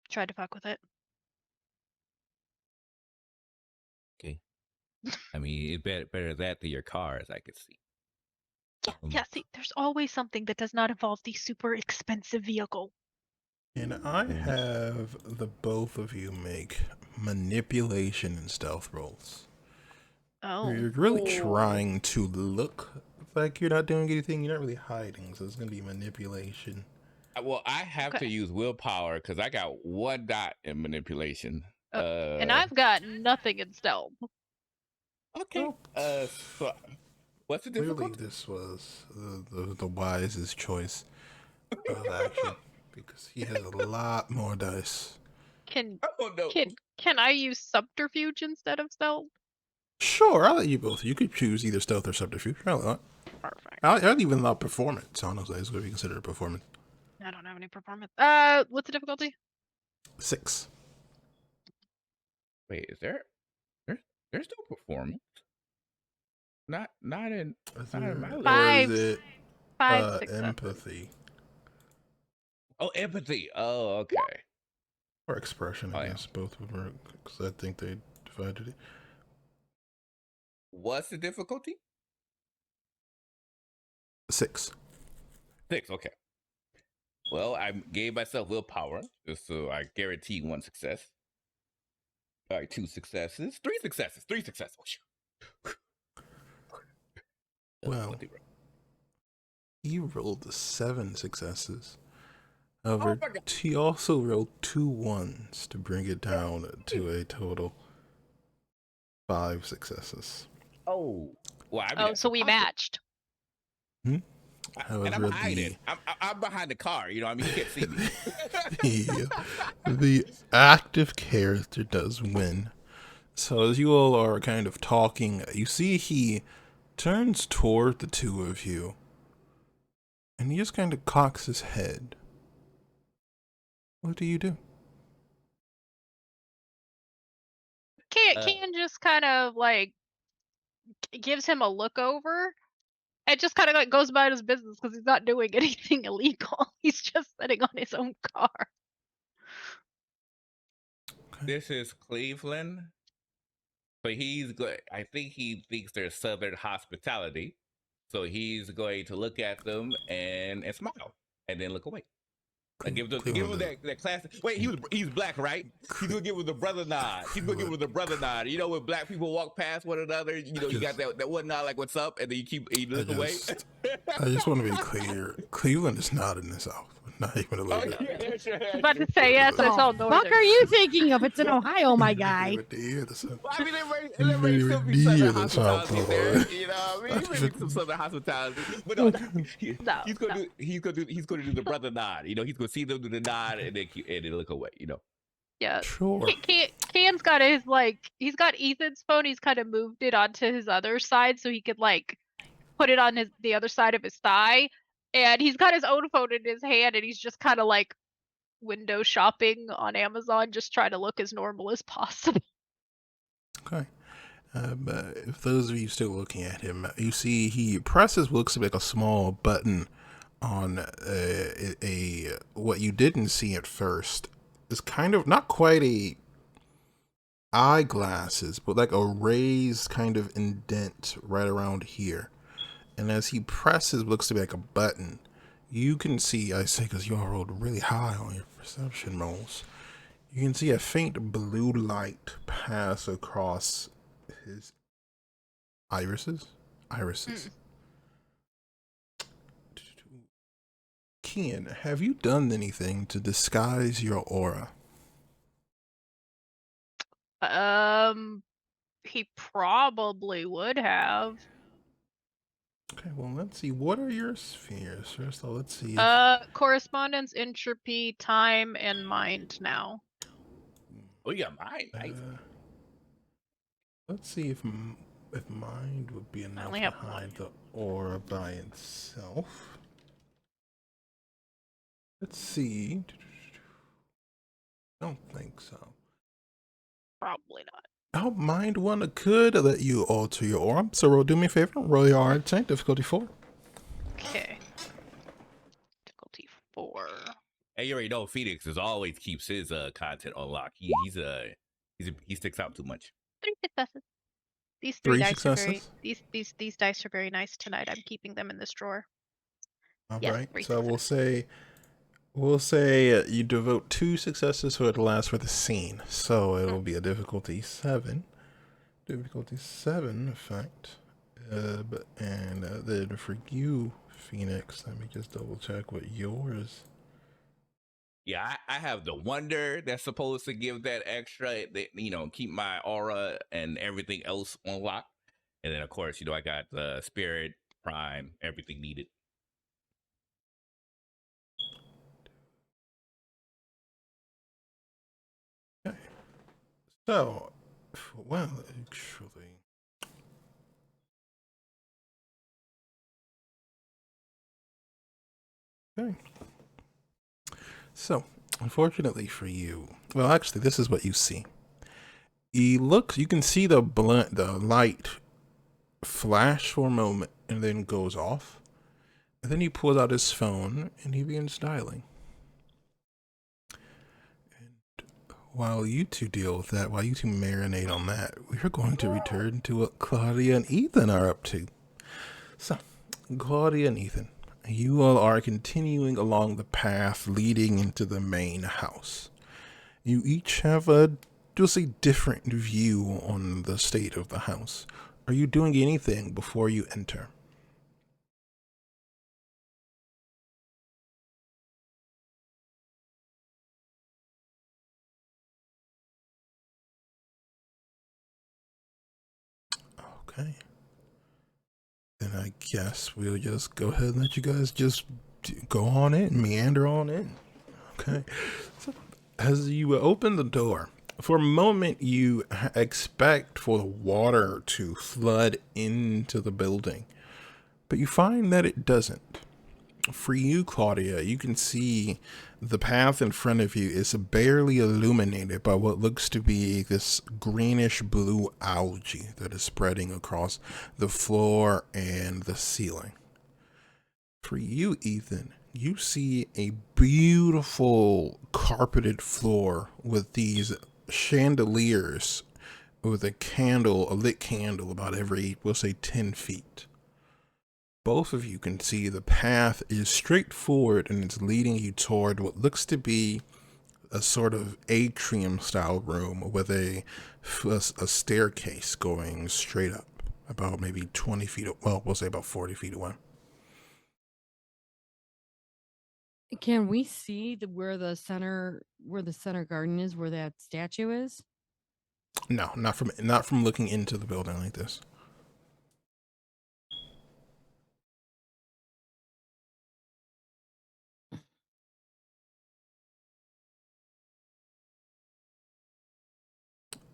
Tried to fuck with it. Okay. I mean, it's better that than your car, as I could see. Yeah, see, there's always something that does not involve the super expensive vehicle. And I have the both of you make manipulation and stealth rolls. Oh. You're really trying to look like you're not doing anything. You're not really hiding, so it's going to be manipulation. Well, I have to use willpower because I got 1 dot in manipulation. And I've got nothing in stealth. Okay. So what's the Clearly, difficulty? this was the wisest choice of action because he has a lot more dice. Can Oh no. can I use subterfuge instead of stealth? Sure, I'll let you both. You could choose either stealth or subterfuge. Perfect. I'll even allow performance. Honestly, it's what we consider a performance. I don't have any performance. What's the difficulty? 6. Wait, is there's no performance? Not in my list. 5. Or is it 5 successes. empathy Oh, empathy. Oh, okay. or expression? Oh, I yeah. guess both of them, because I think they divided it. What's the difficulty? 6. 6. Okay. Well, I gave myself willpower, just so I guarantee 1 success. All right, 2 successes, 3 successes, 3 successes. Well, rolled 7 successes. Oh However, my God. he also rolled 2 ones to bring it down to a total 5 successes. Oh. Well, I mean, Oh, that's so we impossible. matched. And I'm However, hiding. I'm behind the car. You know, I mean, he can't see me. the active character does win. So as you all are kind of talking, you see he turns toward the two of you, and he just kind of cocks his head. What do you do? Can just kind of like gives him a look over and just kind of like goes about his business because he's not doing anything illegal. He's just sitting on his own car. This is Cleveland. So he's good. I think he thinks they're Southern hospitality. So he's going to look at them and smile and then look away. And give them that classic. Wait, he's black, right? He's gonna give him the brother nod. He's gonna give him the brother nod. You know when black people walk past one another, you know, you got that one nod like "What's up," and then you look away. I just want to be clear. Cleveland is not in the South. Not even a little bit. I was about to say yes, it's all Fuck northern. are you thinking of? It's in Ohio, my guy. I mean, there may still be Southern hospitality there. You know what I mean? Maybe some Southern hospitality, but no, he's gonna do the brother nod. You know, he's gonna see them do the nod and then look away. You know. Yeah. Sure. Can's got his he's got Ethan's phone. He's kind of moved it onto his other side so he could like put it on the other side of his thigh, and he's got his own phone in his hand, and he's just kind of like window shopping on Amazon, just trying to look as normal as possible. Okay. If those of you still looking at him, you see he presses what looks like a small button on a what you didn't see at first is kind of not quite a eyeglasses, but like a raised kind of indent right around here. And as he presses what looks to be like a button, you can see, I say because you all rolled really high on your perception rolls, you can see a faint blue light pass across his irises. Kian, have you done anything to disguise your aura? He probably would have. Okay, well, let's see. What are your spheres? First of all, let's see. Correspondence, entropy, time, and mind now. Oh, you got mine. Nice. Let's see if mind would be enough only to have hide the aura by itself. Let's see. I don't think so. Probably not. Oh, mind one could let you alter your aura. So do me a favor. Roll your aura tank, difficulty 4. Okay. Difficulty 4. And you already know Phoenix always keeps his content on lock. He sticks out too much. 3 successes. These 3 dice successes? are very these dice are very nice tonight. I'm keeping them in this drawer. All Yes, right. 3 So successes. we'll say you devote 2 successes so it lasts for the scene. So it'll be a difficulty 7. Difficulty 7 effect. And then for you, Phoenix, let me just double check what yours. Yeah, I have the wonder that's supposed to give that extra, keep my aura and everything else on lock. And then, of course, I got the spirit, prime, everything needed. Okay. So, well, actually. Okay. So, unfortunately for you, well, actually, this is what you see. You can see the light flash for a moment and then goes off. And then he pulls out his phone and he begins dialing. And while you two deal with that, while you two marinate on that, we're going to return to what Claudia and Ethan are up to. So, Claudia and Ethan, you all are continuing along the path leading into the main house. You each have a different view on the state of the house. Are you doing anything before you enter? Okay. Then I guess we'll just go ahead and let you guys just go on in, meander on in. Okay. So as you open the door, for a moment you expect for the water to flood into the building, but you find that it doesn't. For you, Claudia, you can see the path in front of you is barely illuminated by what looks to be this greenish blue algae that is spreading across the floor and the ceiling. For you, Ethan, you see a beautiful carpeted floor with these chandeliers with a lit candle about every, we'll say, 10 feet. Both of you can see the path is straightforward and it's leading you toward what looks to be a sort of atrium style room with a staircase going straight up about maybe 20 feet, well, we'll say about 40 feet away. Can we see where the center garden is, where that statue is? No, not from looking into the building like this.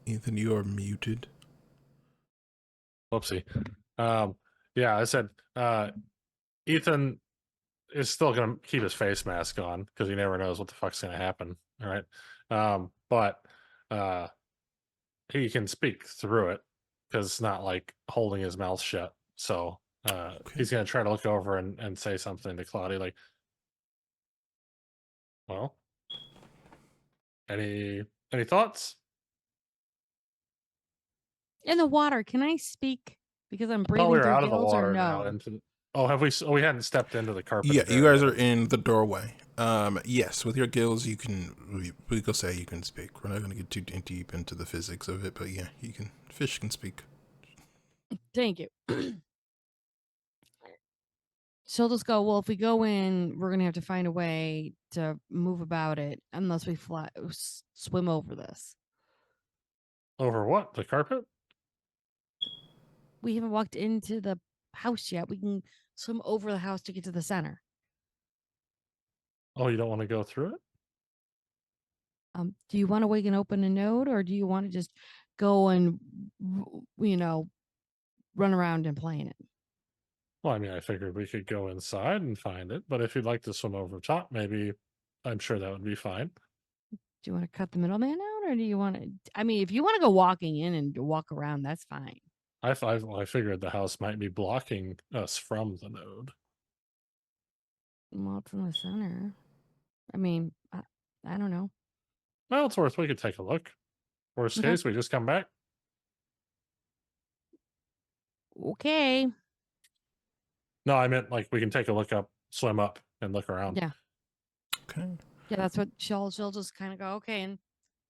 Ethan, you are muted. Whoopsie. Yeah, I said Ethan is still gonna keep his face mask on because he never knows what the fuck's gonna happen. All right. But he can speak through it because it's not like holding his mouth shut. So he's gonna try to look over and say something to Claudia, like, well, any thoughts? In the water, can I speak? Because I'm I thought we breathing were through out of the gills, or water now no? into the, oh, have we? Oh, we hadn't stepped into the carpet. Yeah, you guys are in the doorway. Yes, with your gills, you can. We could say you can speak. We're not going to get too deep into the physics of it, but yeah, you can. Fish can speak. Thank you. She'll just go, well, if we go in, we're going to have to find a way to move about it unless we swim over this. Over what? The carpet? We haven't walked into the house yet. We can swim over the house to get to the center. Oh, you don't want to go through it? Do you want to wake and open a node, or do you want to just go and, run around and play in it? Well, I mean, I figured we could go inside and find it, but if you'd like to swim over top, maybe I'm sure that would be fine. Do you want to cut the middleman out, or do you want to? I mean, if you want to go walking in and walk around, that's fine. I figured the house might be blocking us from the node. Well, it's in the center. I mean, I don't know. Well, it's worth. We could take a look. Worst Okay. case, we just come back. Okay. No, I meant like we can take a look up, swim up, and look around. Yeah. Okay. Yeah, that's what she'll just kind of go, okay, and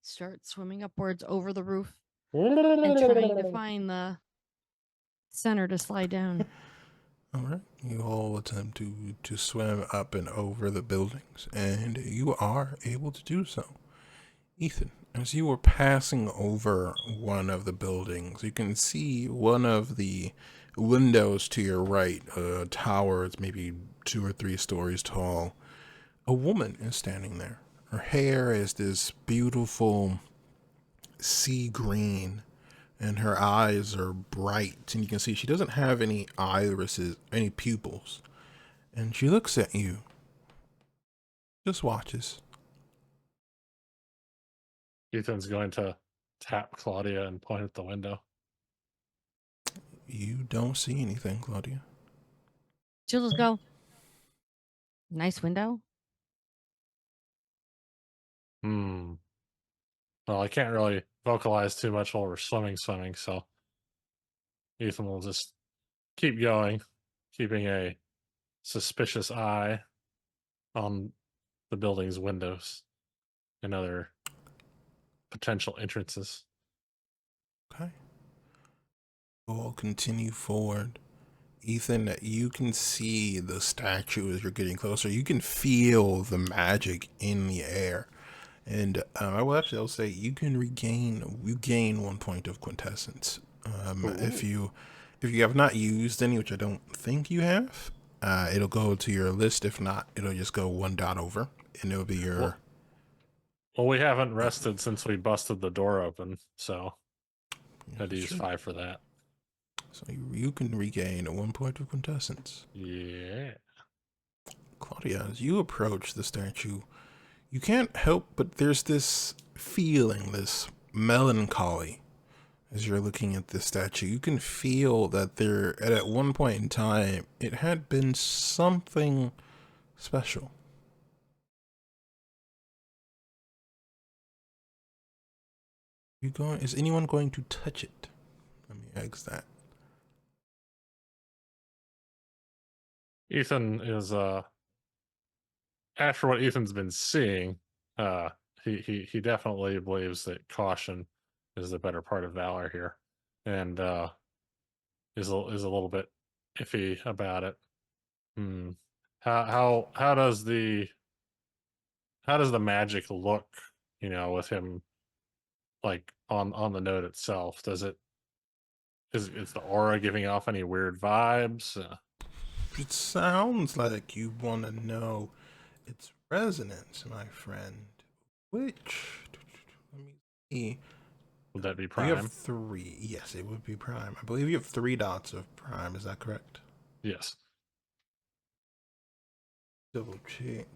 start swimming upwards over the roof and trying to find the center to slide down. All right. You all attempt to swim up and over the buildings, and you are able to do so. Ethan, as you were passing over one of the buildings, you can see one of the windows to your right, a tower, it's maybe 2 or 3 stories tall. A woman is standing there. Her hair is this beautiful sea green, and her eyes are bright, and you can see she doesn't have any irises, any pupils. And she looks at you, just watches. Ethan's going to tap Claudia and point at the window. You don't see anything, Claudia. She'll just go, nice window. Well, I can't really vocalize too much while we're swimming, so Ethan will just keep going, keeping a suspicious eye on the building's windows and other potential entrances. Okay. We'll continue forward. Ethan, you can see the statue as you're getting closer. You can feel the magic in the air. And I'll say you gain 1 point of quintessence if you If you have not used any, which I don't think you have, it'll go to your list. If not, it'll just go 1 dot over, and it'll be your. Well, we haven't rested since we busted the door open, so I had to use Sure. 5 for that. So you can regain 1 point of quintessence. Yeah. Claudia, as you approach the statue, you can't help but there's this feeling, this melancholy. As you're looking at this statue, you can feel that there, at one point in time, it had been something special. Is anyone going to touch it? Let me ask that. Ethan is after what Ethan's been seeing, he definitely believes that caution is the better part of valor here, and is a little bit iffy about it. How does the magic look? You know, with him like on the note itself, is the aura giving off any weird vibes? It sounds like you want to know its resonance, my friend. Which, let me see. Would that be You prime? have 3. Yes, it would be prime. I believe you have 3 dots of prime. Is that correct? Yes. Double check.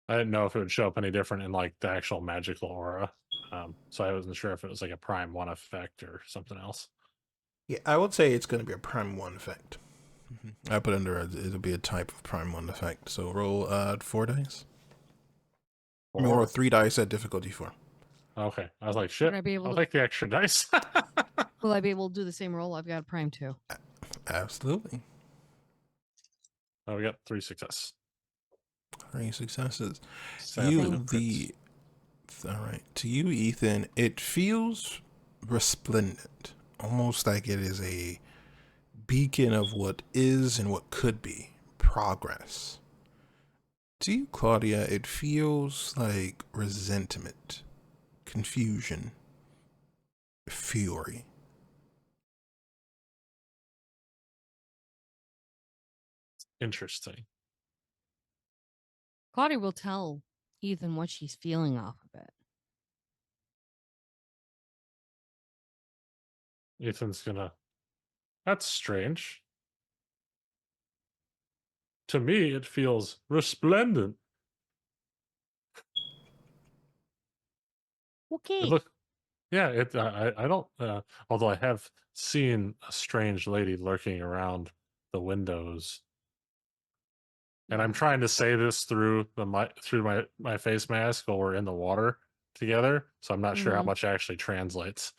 I didn't know if it would show up any different in like the actual magical aura. So I wasn't sure if it was like a prime 1 effect or something else. Yeah, I would say it's going to be a prime 1 effect. I put under it'll be a type of prime 1 effect. So roll 4 dice. I mean, or 3 dice at difficulty 4. Okay. I was like, shit. I be able I'll to- take the extra dice. Will I be able to do the same roll? I've got a prime 2. Absolutely. Oh, we got 3 success. 3 successes. 7 crits. All right. To you, Ethan, it feels resplendent, almost like it is a beacon of what is and what could be progress. To you, Claudia, it feels like resentment, confusion, fury. Interesting. Claudia will tell Ethan what she's feeling off of it. Ethan's gonna. That's strange. To me, it feels resplendent. Okay. It look, yeah. It. I don't. Although I have seen a strange lady lurking around the windows, and I'm trying to say this through my face mask while we're in the water together. So I'm not sure how Mhm. much actually translates.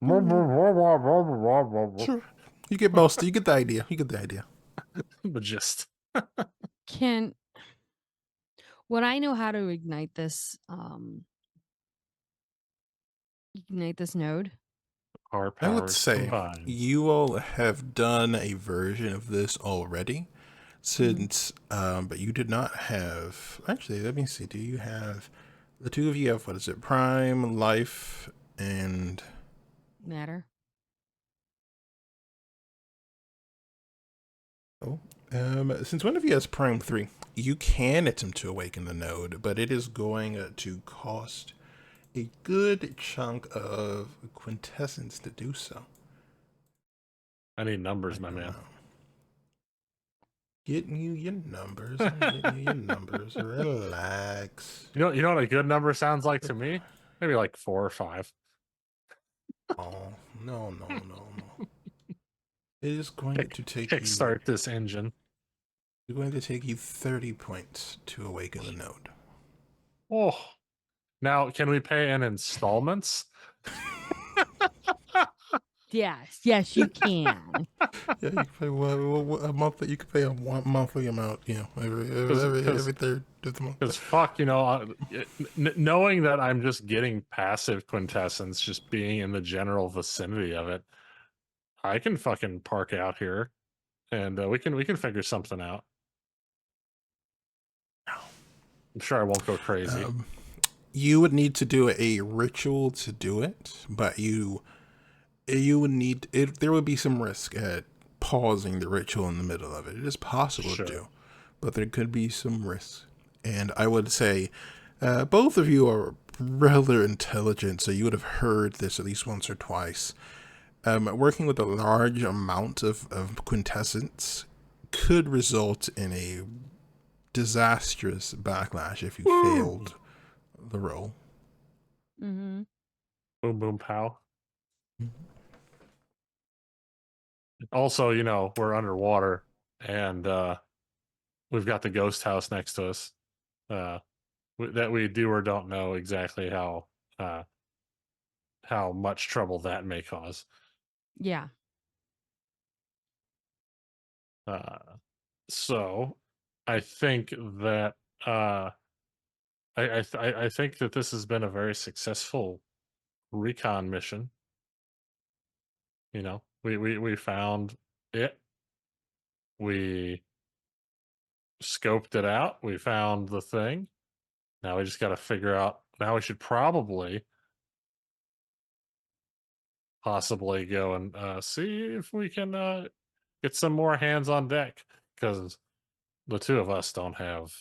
Sure. You get most. You get the idea. You get the idea. The gist. Would I know how to ignite this node? Our I would powers say combined. you all have done a version of this already, since but you did not have. Actually, let me see. Do you have the 2 of you have what is it? Prime, life, and Matter. since one of you has prime 3, you can attempt to awaken the node, but it is going to cost a good chunk of quintessence to do so. I need numbers, my man. Getting you your numbers. I'm getting you your numbers. Relax. You know what a good number sounds like to me? Maybe like 4 or 5. Oh, no. It is going to take you. Kickstart this engine. It's going to take you 30 points to awaken the node. Oh, now can we pay in installments? Yes, you can. Yeah, you can pay a month. You can pay a monthly amount. Every third of the month. Because fuck, knowing that I'm just getting passive quintessence, just being in the general vicinity of it, I can fucking park out here, and we can figure something out. I'm sure I won't go crazy. You would need to do a ritual to do it, but you would need it. There would be some risk at pausing the ritual in the middle of it. It is possible to Sure. do, but there could be some risk. And I would say both of you are rather intelligent, so you would have heard this at least once or twice. Working with a large amount of quintessence could result in a disastrous backlash if you failed the roll. Mm-hmm. Boom, boom, pow. Also, we're underwater and we've got the ghost house next to us that we do or don't know exactly uh, how much trouble that may cause. Yeah. So I think that I think that this has been a very successful recon mission. We found it. We scoped it out. We found the thing. Now we just got to figure out. Now we should probably possibly go and see if we can get some more hands on deck, because the two of us don't have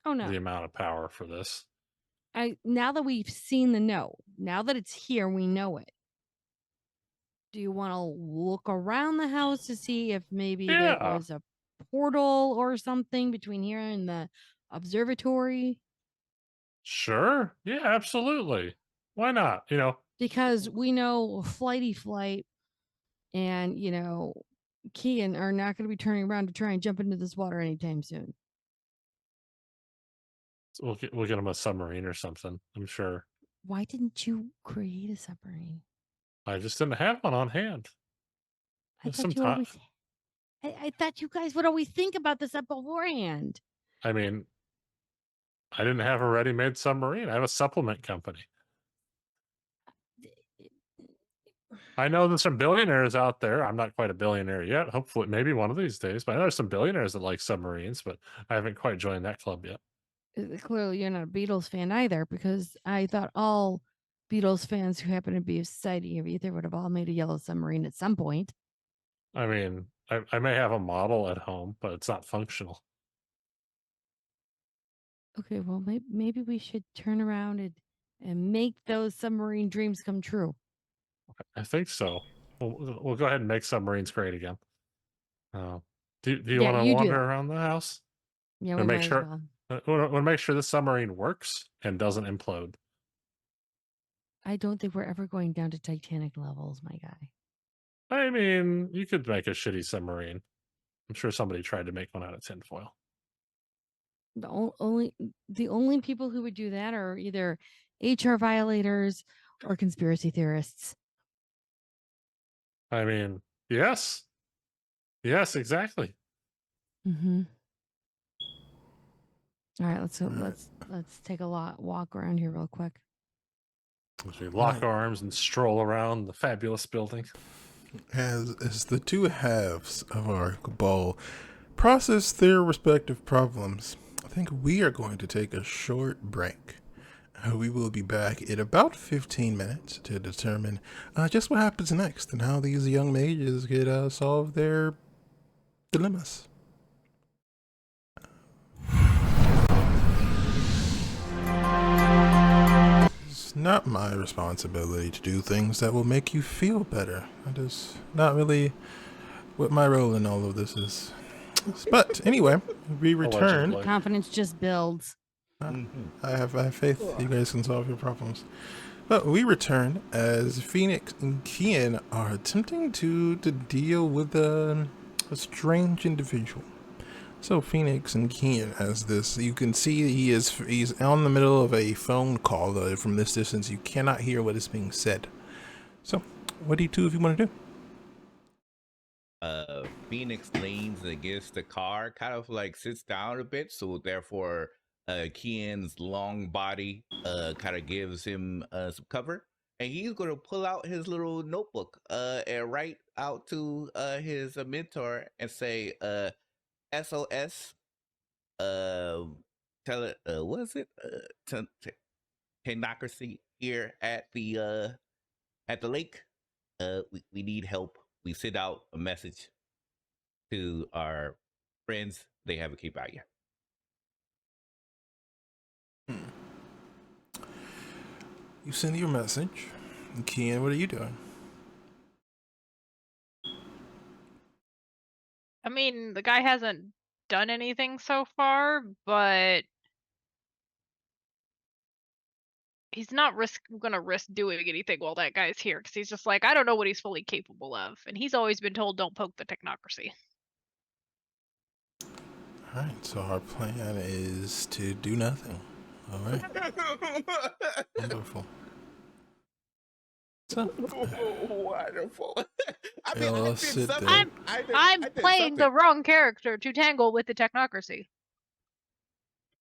Oh no. the amount of power for this. Now that we've seen the note, now that it's here, we know it. Do you want to look around the house to see if maybe there Yeah, was a portal or something between here and the observatory? sure. Yeah, absolutely. Why not? Because we know Flighty Flight and, Kean are not going to be turning around to try and jump into this water anytime soon. we'll get him a submarine or something, I'm sure. Why didn't you create a submarine? I just didn't have one on hand. I Some thought you time. always. I thought you guys would always think about this up beforehand. I mean, I didn't have a ready-made submarine. I have a supplement company. I know there's some billionaires out there. I'm not quite a billionaire yet. Hopefully, maybe one of these days. But I know there's some billionaires that like submarines, but I haven't quite joined that club yet. Clearly, you're not a Beatles fan either, because I thought all Beatles fans who happen to be a Society of Ether would have all made a yellow submarine at some point. I mean, I may have a model at home, but it's not functional. Okay, well, maybe we should turn around and make those submarine dreams come true. I think so. We'll go ahead and make submarines great again. Do you Yeah, want to you do wander that. around the house? Yeah, And we make might as sure well. want to make sure the submarine works and doesn't implode. I don't think we're ever going down to Titanic levels, my guy. I mean, you could make a shitty submarine. I'm sure somebody tried to make one out of tinfoil. The only people who would do that are either HR violators or conspiracy theorists. I mean, yes, exactly. Mm-hmm. All right, All right. let's take a walk around here real quick. As we lock Right. arms and stroll around the fabulous building. As the two halves of our cabal process their respective problems, I think we are going to take a short break. We will be back in about 15 minutes to determine just what happens next and how these young mages get solve their dilemmas. It's not my responsibility to do things that will make you feel better. That is not really what my role in all of this is. But anyway, we return. Allegedly. Confidence just builds. I have faith you guys can solve your problems. But we return as Phoenix and Kian are attempting to deal with a strange individual. So Phoenix and Kian, as this, you can see he's on the middle of a phone call. From this distance, you cannot hear what is being said. So, what do you two if you want to do? Phoenix leans against the car, kind of like sits down a bit, so therefore Kian's long body kind of gives him some cover, and he's gonna pull out his little notebook and write out to his mentor and say SOS, tell it what is it technocracy here at the lake. We need help. We sent out a message to our friends. They haven't came out yet. You send your message. Kian, what are you doing? I mean, the guy hasn't done anything so far, but he's not gonna risk doing anything while that guy's here, because he's just like, I don't know what he's fully capable of, and he's always been told don't poke the technocracy. All right, so our plan is to do nothing. All right, wonderful. So, Wonderful. I Yeah, I I'll did sit something. there. I'm did playing the something. wrong character to tangle with the technocracy.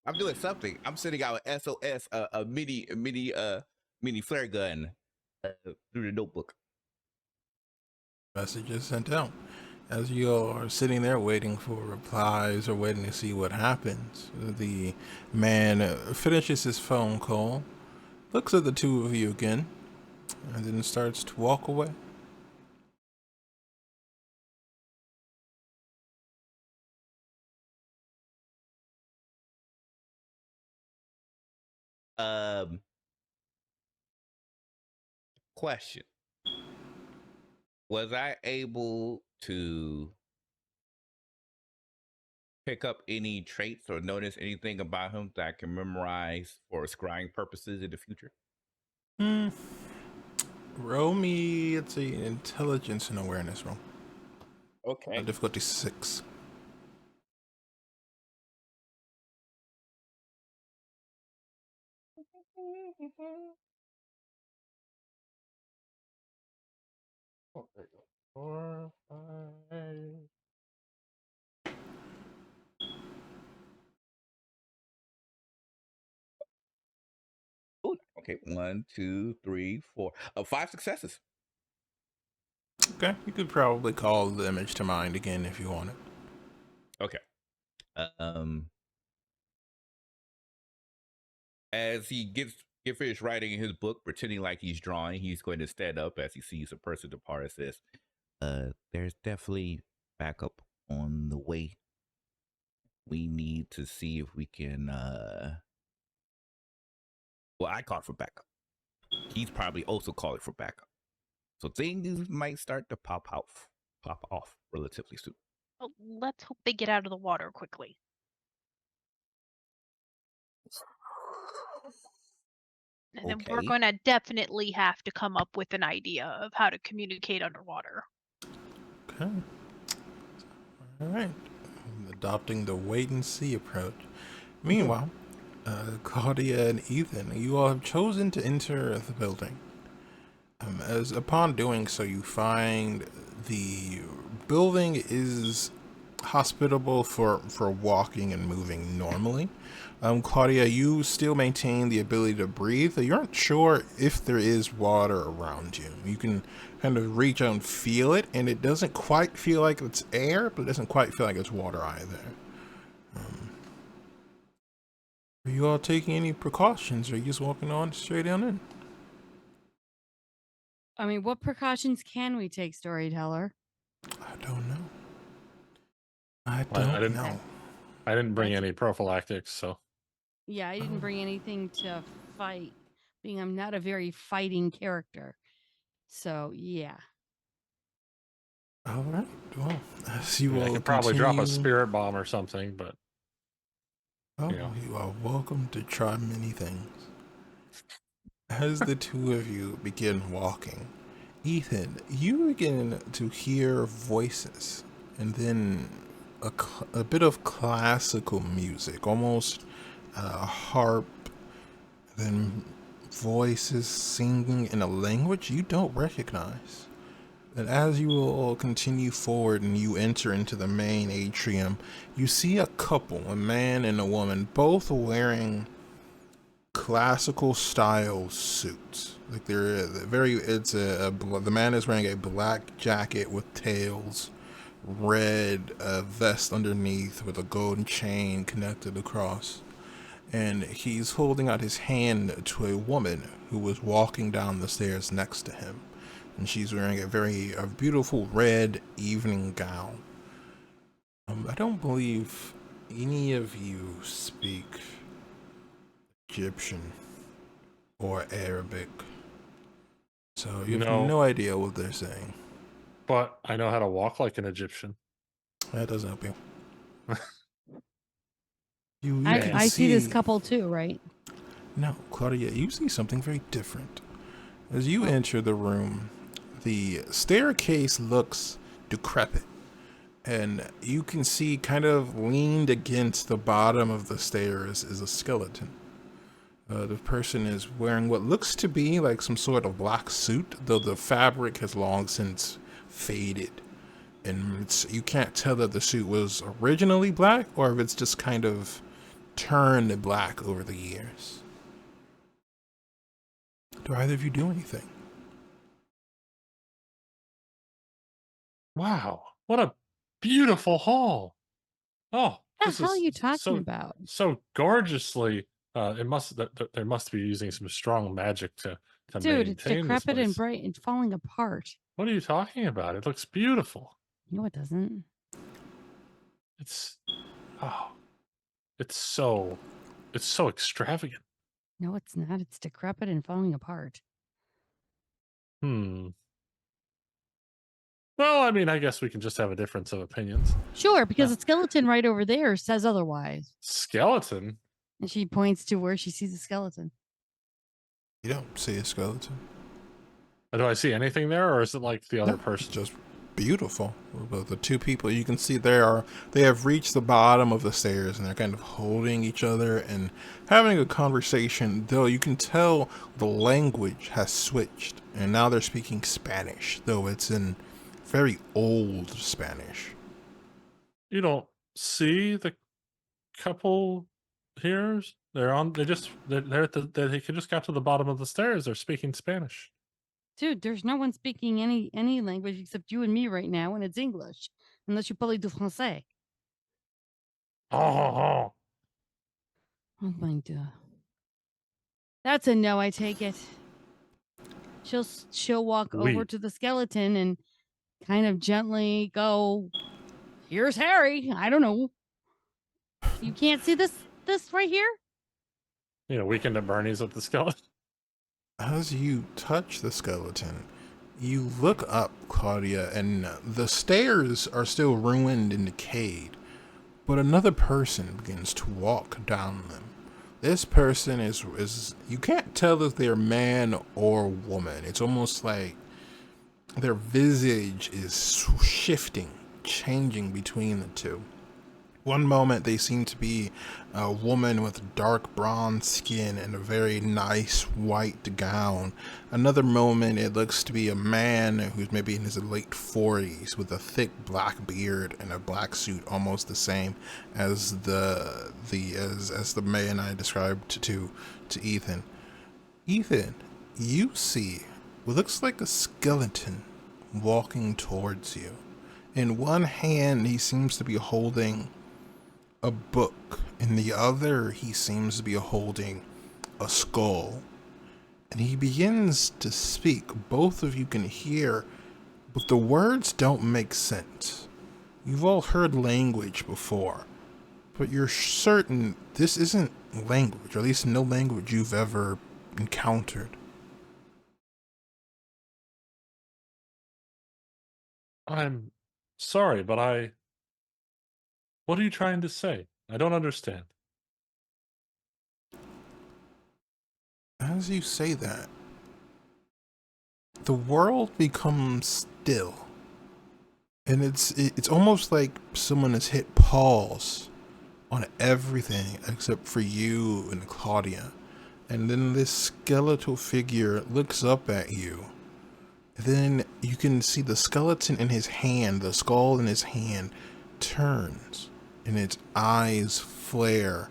I'm doing something. I'm sending out an SOS, a mini flare gun through the notebook. message is sent out. As you all are sitting there waiting for replies or waiting to see what happens, the man finishes his phone call, looks at the two of you again, and then starts to walk away. Question: was I able to pick up any traits or notice anything about him that I can memorize for scrying purposes in the future? Roll me, it's an intelligence and awareness roll. Okay. Difficulty 6. Oh, there you go. 4, 5. Ooh, okay. 1, 2, 3, 4. 5 successes. Okay, you could probably call the image to mind again if you want it. Okay. As he get finished writing in his book, pretending like he's drawing, he's going to stand up as he sees a person depart and says, there's definitely backup on the way. We need to see if we can well, I called for backup. He's probably also calling for backup. So things might start to pop off relatively soon. Well, let's hope they get out of the water quickly. And then we're Okay. going to definitely have to come up with an idea of how to communicate underwater. Okay. All right. Adopting the wait and see approach. Meanwhile, Claudia and Ethan, you all have chosen to enter the building. As upon doing so, you find the building is hospitable for walking and moving normally. Claudia, you still maintain the ability to breathe. You aren't sure if there is water around you. You can kind of reach out and feel it, and it doesn't quite feel like it's air, but it doesn't quite feel like it's water either. Are you all taking any precautions, or are you just walking on straight on in? I mean, what precautions can we take, storyteller? I don't know. I Well, don't know. I didn't bring any prophylactics, so Yeah, I didn't bring anything to fight, being I'm not a very fighting character. So, yeah. All right. Well, as you I all could probably drop a continue- spirit bomb or something, but Oh, Yeah. you are welcome to try many things. As the two of you begin walking, Ethan, you begin to hear voices and then a bit of classical music, almost a harp, then voices singing in a language you don't recognize. And as you all continue forward and you enter into the main atrium, you see a couple, a man and a woman, both wearing classical style suits. Like they're very, the man is wearing a black jacket with tails, red vest underneath with a golden chain connected across. and he's holding out his hand to a woman who was walking down the stairs next to him, and she's wearing a beautiful red evening gown. I don't believe any of you speak Egyptian or Arabic, so you have No. no idea what they're saying. But I know how to walk like an Egyptian. That doesn't help you. You I, can I see this see- couple too, right? No, Claudia, you see something very different. As you enter the room, the staircase looks decrepit, and you can see kind of leaned against the bottom of the stairs is a skeleton. The person is wearing what looks to be like some sort of black suit, though the fabric has long since faded. And you can't tell that the suit was originally black or if it's just kind of turned black over the years. Do either of you do anything? Wow, what a beautiful hall! Oh, What this the hell are is you talking so about? so gorgeously. They must be using some strong magic to Dude, it's maintain this decrepit and place. bright and falling apart. What are you talking about? It looks beautiful. No, it doesn't. It's oh, it's so extravagant. No, it's not. It's decrepit and falling apart. Hmm. Well, I mean, I guess we can just have a difference of opinions. Sure, because Yeah. the skeleton right over there says otherwise. Skeleton? And she points to where she sees a skeleton. You don't see a skeleton. Do I see anything there, or is it like the other No, person? It's just beautiful. The two people you can see they have reached the bottom of the stairs and they're kind of holding each other and having a conversation, though you can tell the language has switched and now they're speaking Spanish, though it's in very old Spanish. You don't see the couple here? They're on. They just they're at the. They just got to the bottom of the stairs. They're speaking Spanish. Dude, there's no one speaking any language except you and me right now, and it's English. Unless you parle du français. Oh, Oh my god. That's a no, I take it. She'll walk over Oui. to the skeleton and kind of gently go, "Here's Harry." I don't know. You can't see this right here? you know, Weekend at Bernie's with the skeleton. As you touch the skeleton, you look up, Claudia, and the stairs are still ruined and decayed, but another person begins to walk down them. This person is you can't tell if they're man or woman. It's almost like their visage is shifting, changing between the two. One moment they seem to be a woman with dark bronze skin and a very nice white gown. Another moment it looks to be a man who's maybe in his late 40s with a thick black beard and a black suit, almost the same as the man I described to Ethan. Ethan, you see what looks like a skeleton walking towards you. In one hand he seems to be holding a book, in the other he seems to be holding a skull, and he begins to speak. Both of you can hear, but the words don't make sense. You've all heard language before, but you're certain this isn't language, or at least no language you've ever encountered. I'm sorry, but what are you trying to say? I don't understand. As you say that, the world becomes still. And it's almost like someone has hit pause on everything except for you and Claudia. And then this skeletal figure looks up at you. Then you can see the skeleton in his hand, the skull in his hand, turns and its eyes flare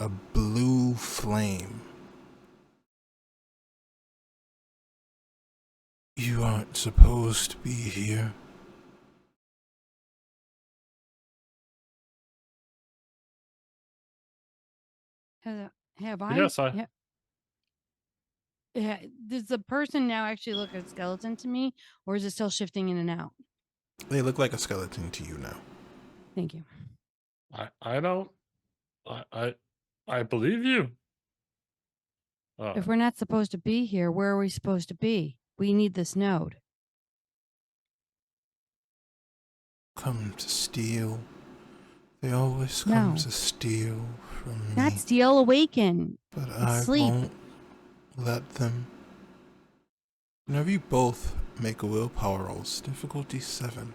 a blue flame. You aren't supposed to be here. Have I? Yes, Does the person now actually look a skeleton to me, or is it still shifting in and out? They look like a skeleton to you now. Thank you. I don't. I believe you. If we're not supposed to be here, where are we supposed to be? We need this node. Come to steal. They always come No. to steal from me. Not steal, awaken. But and I sleep. won't let them. Whenever you both make a willpower rolls, difficulty 7.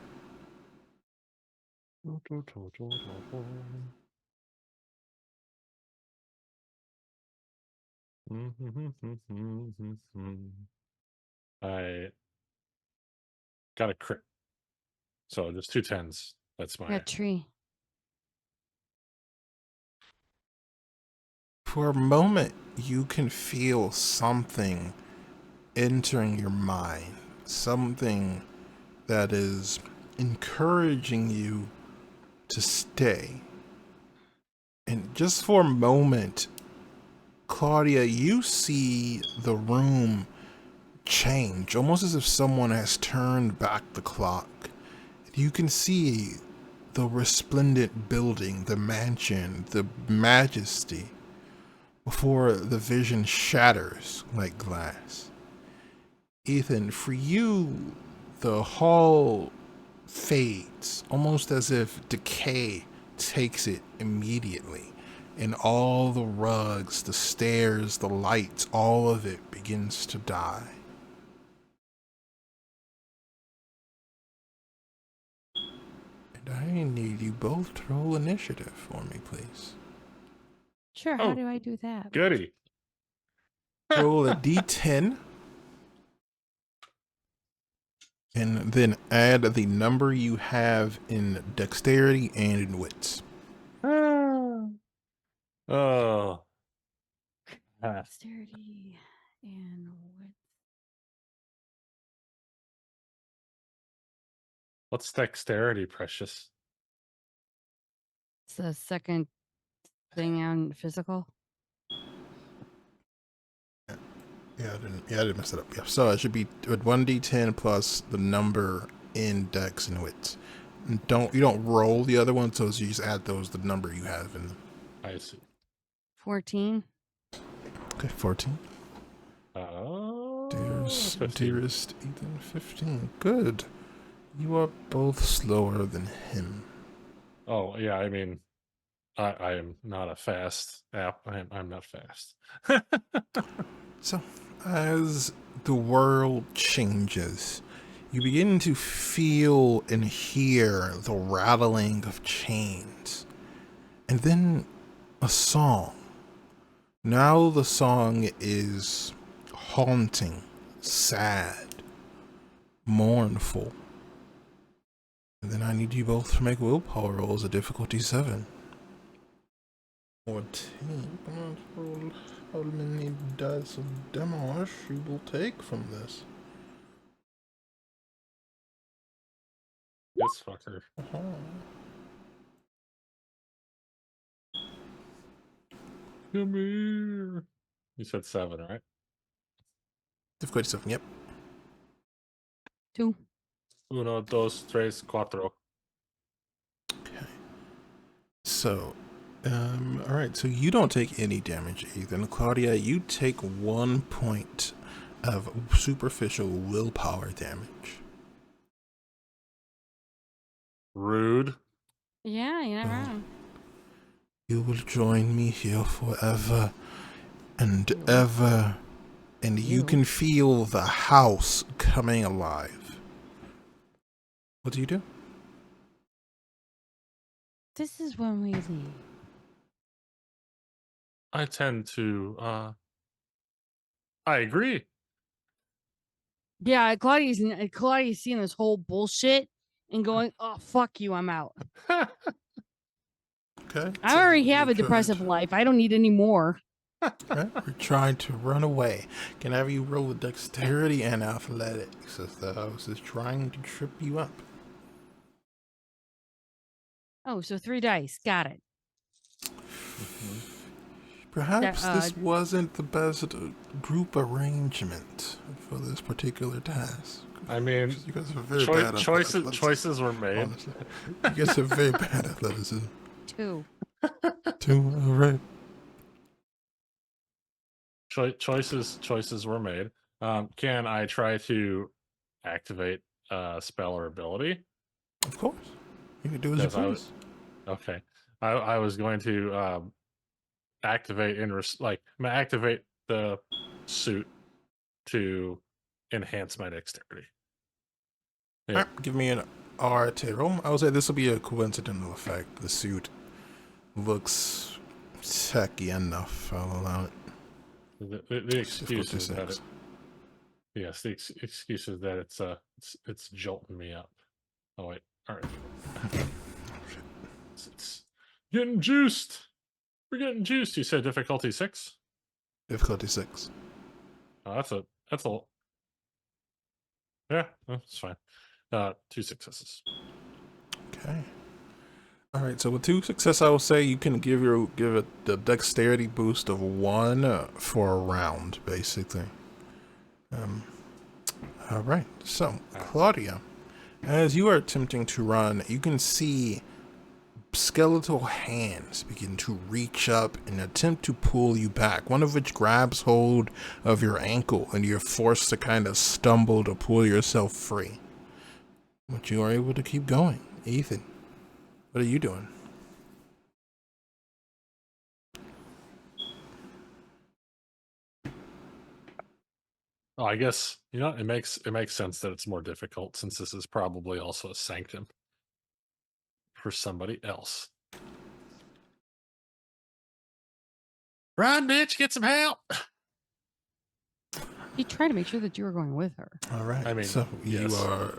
I got a crit. So just 2 10s. That's my. That tree. For a moment, you can feel something entering your mind. Something that is encouraging you to stay. And just for a moment, Claudia, you see the room change, almost as if someone has turned back the clock. You can see the resplendent building, the mansion, the majesty, before the vision shatters like glass. Ethan, for you, the hall fades, almost as if decay takes it immediately. And all the rugs, the stairs, the lights, all of it begins to die. And I need you both to roll initiative for me, please. Sure, how do I do that? Goody. Roll a d10. And then add the number you have in dexterity and in wits. Oh. Dexterity and wit. What's dexterity, Precious? It's the second thing on physical. Yeah, I didn't mess it up. Yeah, so it should be 1d10 plus the number in dex and wits. And you don't roll the other one, so you just add those the number you have in them. I see. 14. Okay, 14. Oh. Dearest 15. Ethan, 15. Good. You are both slower than him. Oh yeah, I mean, I am not a fast app. I'm not fast. So, as the world changes, you begin to feel and hear the rattling of chains. And then a song. Now the song is haunting, sad, mournful. And then I need you both to make willpower rolls at difficulty 7. 14. Roll how many dice of damage you will take from this. This fucker. Come here. You said 7, right? Difficulty 7, yep. 2. 1, 2, 3, 4. Okay. So, alright, so you don't take any damage, Ethan. Claudia, you take 1 point of superficial willpower damage. Rude. Yeah, you're not wrong. You will join me here forever and ever, and you can feel the house coming alive. What do you do? This is when we leave. I tend to I agree. Yeah, Claudia's seeing this whole bullshit and going, "Oh fuck you, I'm out." Okay. I already have a depressive life. I don't need any more. Right? We're trying to run away. Can I have you roll with dexterity and athletics as the house is trying to trip you up? Oh, so 3 dice. Got it. Perhaps That, this wasn't the best group arrangement for this particular task. I mean, You guys are very bad at athleticism. choices were made. Honestly. You guys are very bad at athleticism. 2. 2, all right. Choices were made. Can I try to activate a spell or ability? Of course. You can do as you Because I please. was okay. I was going to activate activate the suit to enhance my dexterity. Yeah. Alright, give me an RT roll. I would say this will be a coincidental effect. The suit looks techy enough. I'll allow it. The excuse is that 56. excuse is that it's jolting me up. Oh wait, all right. It's getting juiced. We're getting juiced. You said difficulty 6. Difficulty 6. Oh, that's a yeah. That's fine. 2 successes. Okay. All right. So with 2 success, I will say you can give it the dexterity boost of 1 for a round, basically. All right. So Claudia, as you are attempting to run, you can see skeletal hands begin to reach up and attempt to pull you back, one of which grabs hold of your ankle, and you're forced to kind of stumble to pull yourself free. But you are able to keep going. Ethan, what are you doing? Oh, I guess it makes sense that it's more difficult since this is probably also a sanctum for somebody else. Run, bitch! Get some help. He tried to make sure that you were going with her. All right. I mean, so yes. you are.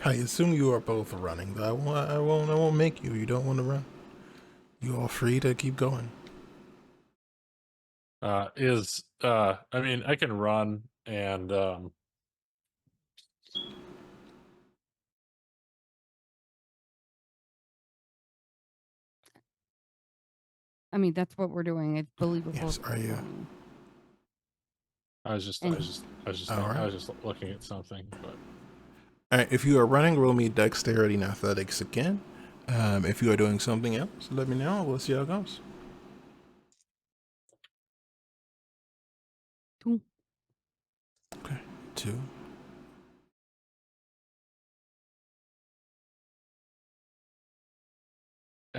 I assume you are both running. But I won't make you. You don't want to run. You are free to keep going. I mean, I can run and I mean, that's what we're doing. I believe we're Yes, both are you? running. I was just looking at something, but All right. If you are running, roll me dexterity and athletics again. If you are doing something else, let me know. We'll see how it goes. 2. Okay. 2.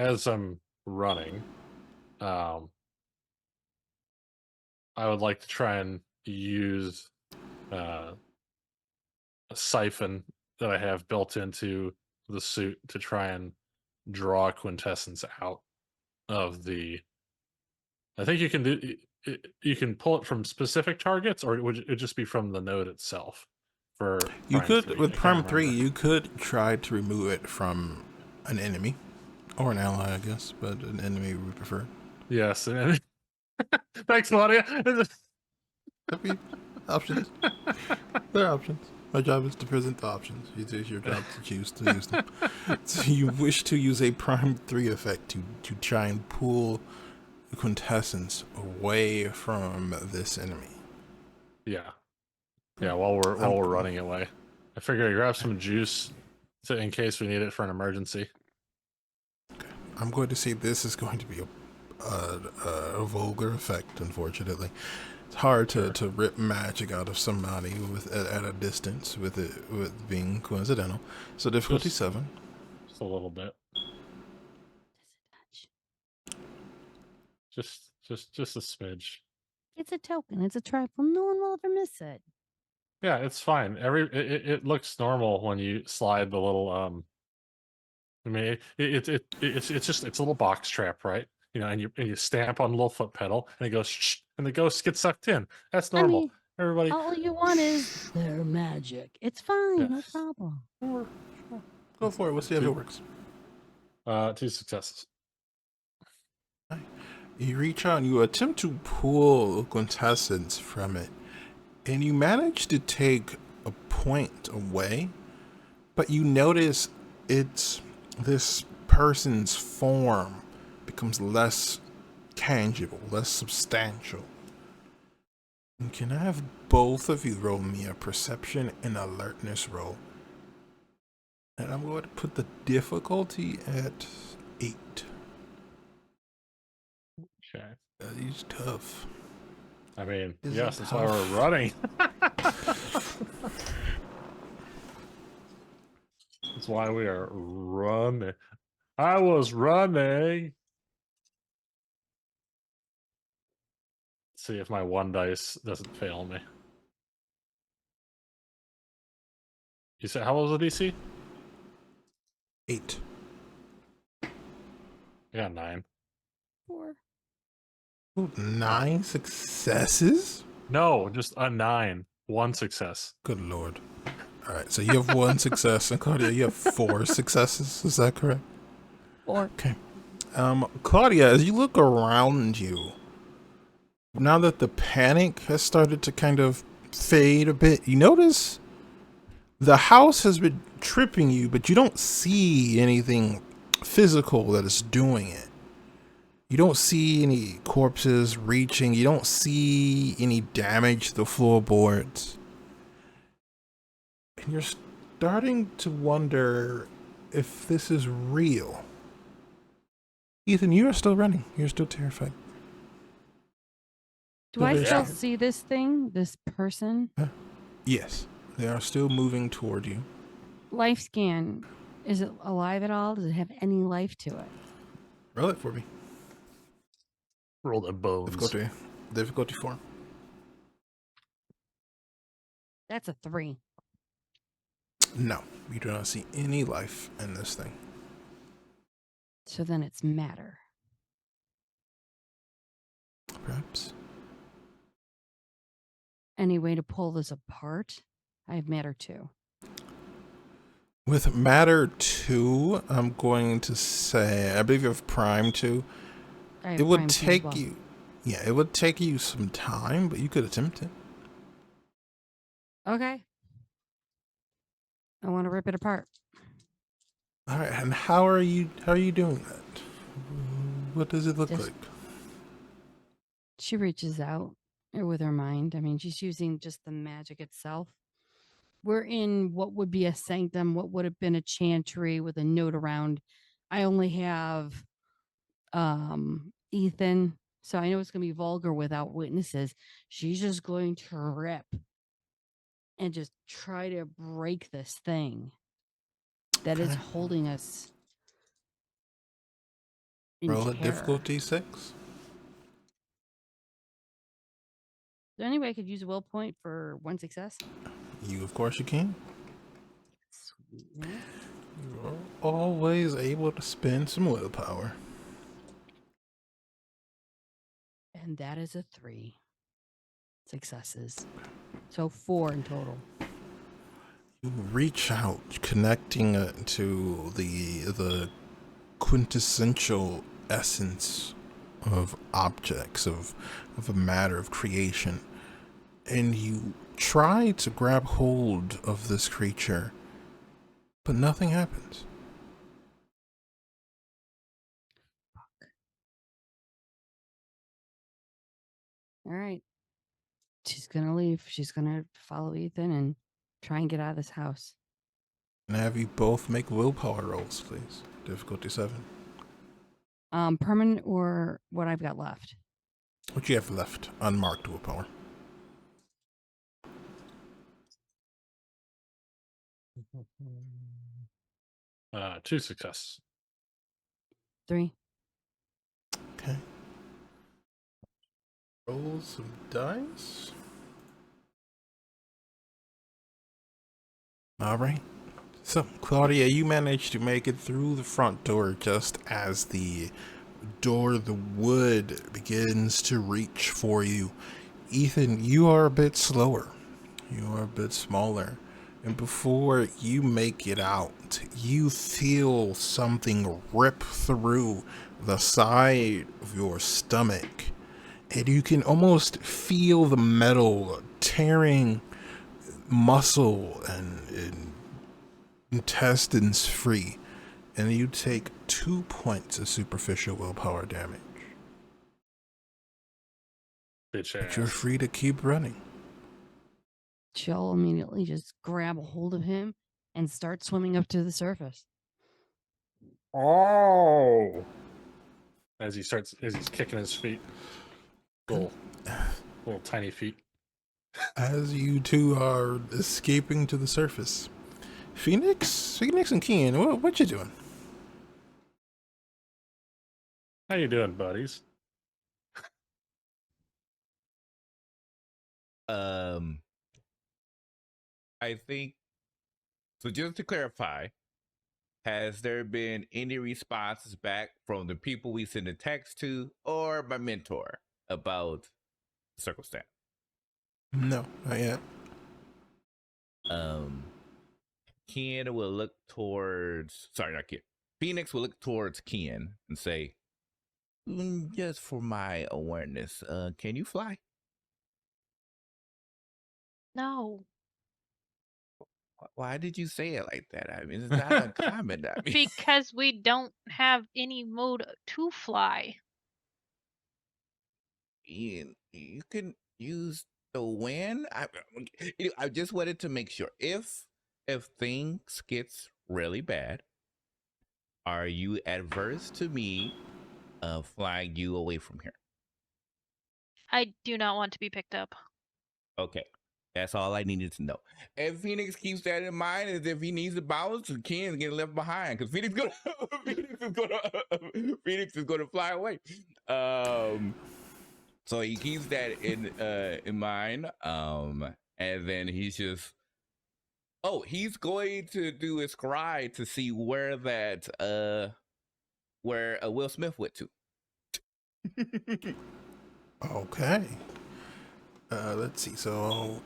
as I'm running, I would like to try and use a siphon that I have built into the suit to try and draw quintessence out of the. I think you can do. You can pull it from specific targets, or would it just be from the node itself? For You Prime could 3? with I can't Prime 3. remember. You could try to remove it from an enemy or an ally, I guess, but an enemy we prefer. Yes. Thanks, Claudia. That'd be options. There are options. My job is to present the options. It is your job to choose to use them. So you wish to use a Prime 3 effect to try and pull the quintessence away from this enemy. Yeah. Yeah, while we're running away. I figured I'd grab some juice in case we need it for an emergency. I'm going to say this is going to be a vulgar effect, unfortunately. It's hard to rip magic out of somebody at a distance with it being coincidental. So difficulty 7. Just a little bit. Just a smidge. It's a token. It's a trifle. No one will ever miss it. Yeah, it's fine. It looks normal when you slide the little I mean it's just it's a little box trap, right? And you stamp on the little foot pedal and it goes shh, and the ghost gets sucked in. That's normal. I mean, Everybody all you want is their magic. It's fine. No Yes. problem. Sure. Go for it. We'll see if it works. 2 successes. You reach out and you attempt to pull quintessence from it, and you manage to take a point away, but you notice it's this person's form becomes less tangible, less substantial. And can I have both of you roll me a perception and alertness roll? And I'm going to put the difficulty at 8. Okay. He's tough. I mean, Is yes, it that's why we're tough? running. That's why we are running. I was running. See if my one dice doesn't fail me. You said how was the DC? 8. I got 9. 4. Ooh, 9 successes? No, just a 9. 1 success. Good lord. Alright, so you have 1 success, and Claudia, you have 4 successes. Is that correct? 4. Okay. Claudia, as you look around you, now that the panic has started to kind of fade a bit, you notice the house has been tripping you, but you don't see anything physical that is doing it. You don't see any corpses reaching. You don't see any damage to the floorboards. And you're starting to wonder if this is real. Ethan, you are still running. You're still terrified. Do I Yeah. still see this thing, this person? Yes, they are still moving toward you. Life scan. Is it alive at all? Does it have any life to it? Roll it for me. Roll the bones. Difficulty 4. That's a 3. No, you do not see any life in this thing. So then it's matter. Perhaps. Any way to pull this apart? I have matter 2. With matter 2, I'm going to say, I believe you have prime 2. I have It would prime 2 as take well. you, yeah, it would take you some time, but you could attempt it. Okay. I want to rip it apart. All right, and how are you doing that? What does it look Just- like? She reaches out with her mind. I mean, she's using just the magic itself. We're in what would be a sanctum, what would have been a chantry with a note around. I only have Ethan, so I know it's going to be vulgar without witnesses. She's just going to rip and just try to break this thing that is Okay. holding us in Roll terror. at difficulty 6. Is there any way I could use a will point for 1 success? You, of course, you can. Sweetness. You're always able to spend some willpower. And that is a 3 successes. So 4 in total. You reach out, connecting it to the quintessential essence of objects, of a matter of creation, and you try to grab hold of this creature, but nothing happens. All right. She's going to leave. She's going to follow Ethan and try and get out of this house. Can I have you both make willpower rolls, please? Difficulty 7. Permanent or what I've got left? What you have left? Unmarked willpower. Two success. 3. Okay. Roll some dice. All right. So, Claudia, you managed to make it through the front door just as the door of the wood begins to reach for you. Ethan, you are a bit slower. You are a bit smaller. And before you make it out, you feel something rip through the side of your stomach. And you can almost feel the metal tearing muscle and intestines free. And you take 2 points of superficial willpower damage. Bitch But you're ass. free to keep running. She'll immediately just grab a hold of him and start swimming up to the surface. Oh! As he's kicking his feet. Little tiny feet. As you two are escaping to the surface, Phoenix and Kian, what you doing? How you doing, buddies? I think so. Just to clarify, has there been any responses back from the people we send a text to or my mentor about the circumstance? No, not yet. Kian will look towards. Sorry, not Kian. Phoenix will look towards Kian and say, "Just for my awareness, can you fly?" No, Why did you say it like that? I mean, it's not uncommon. I mean, because we don't have any mode to fly. you can use the wind. I just wanted to make sure if things gets really bad, are you adverse to me flying you away from here? I do not want to be picked up. Okay. That's all I needed to know. And Phoenix keeps that in mind, as if he needs to bounce, Ken's getting left behind because Phoenix is gonna fly away. So he keeps that in mind. And then he's just he's going to do his scry to see where Will Smith went to. Okay. Let's see. So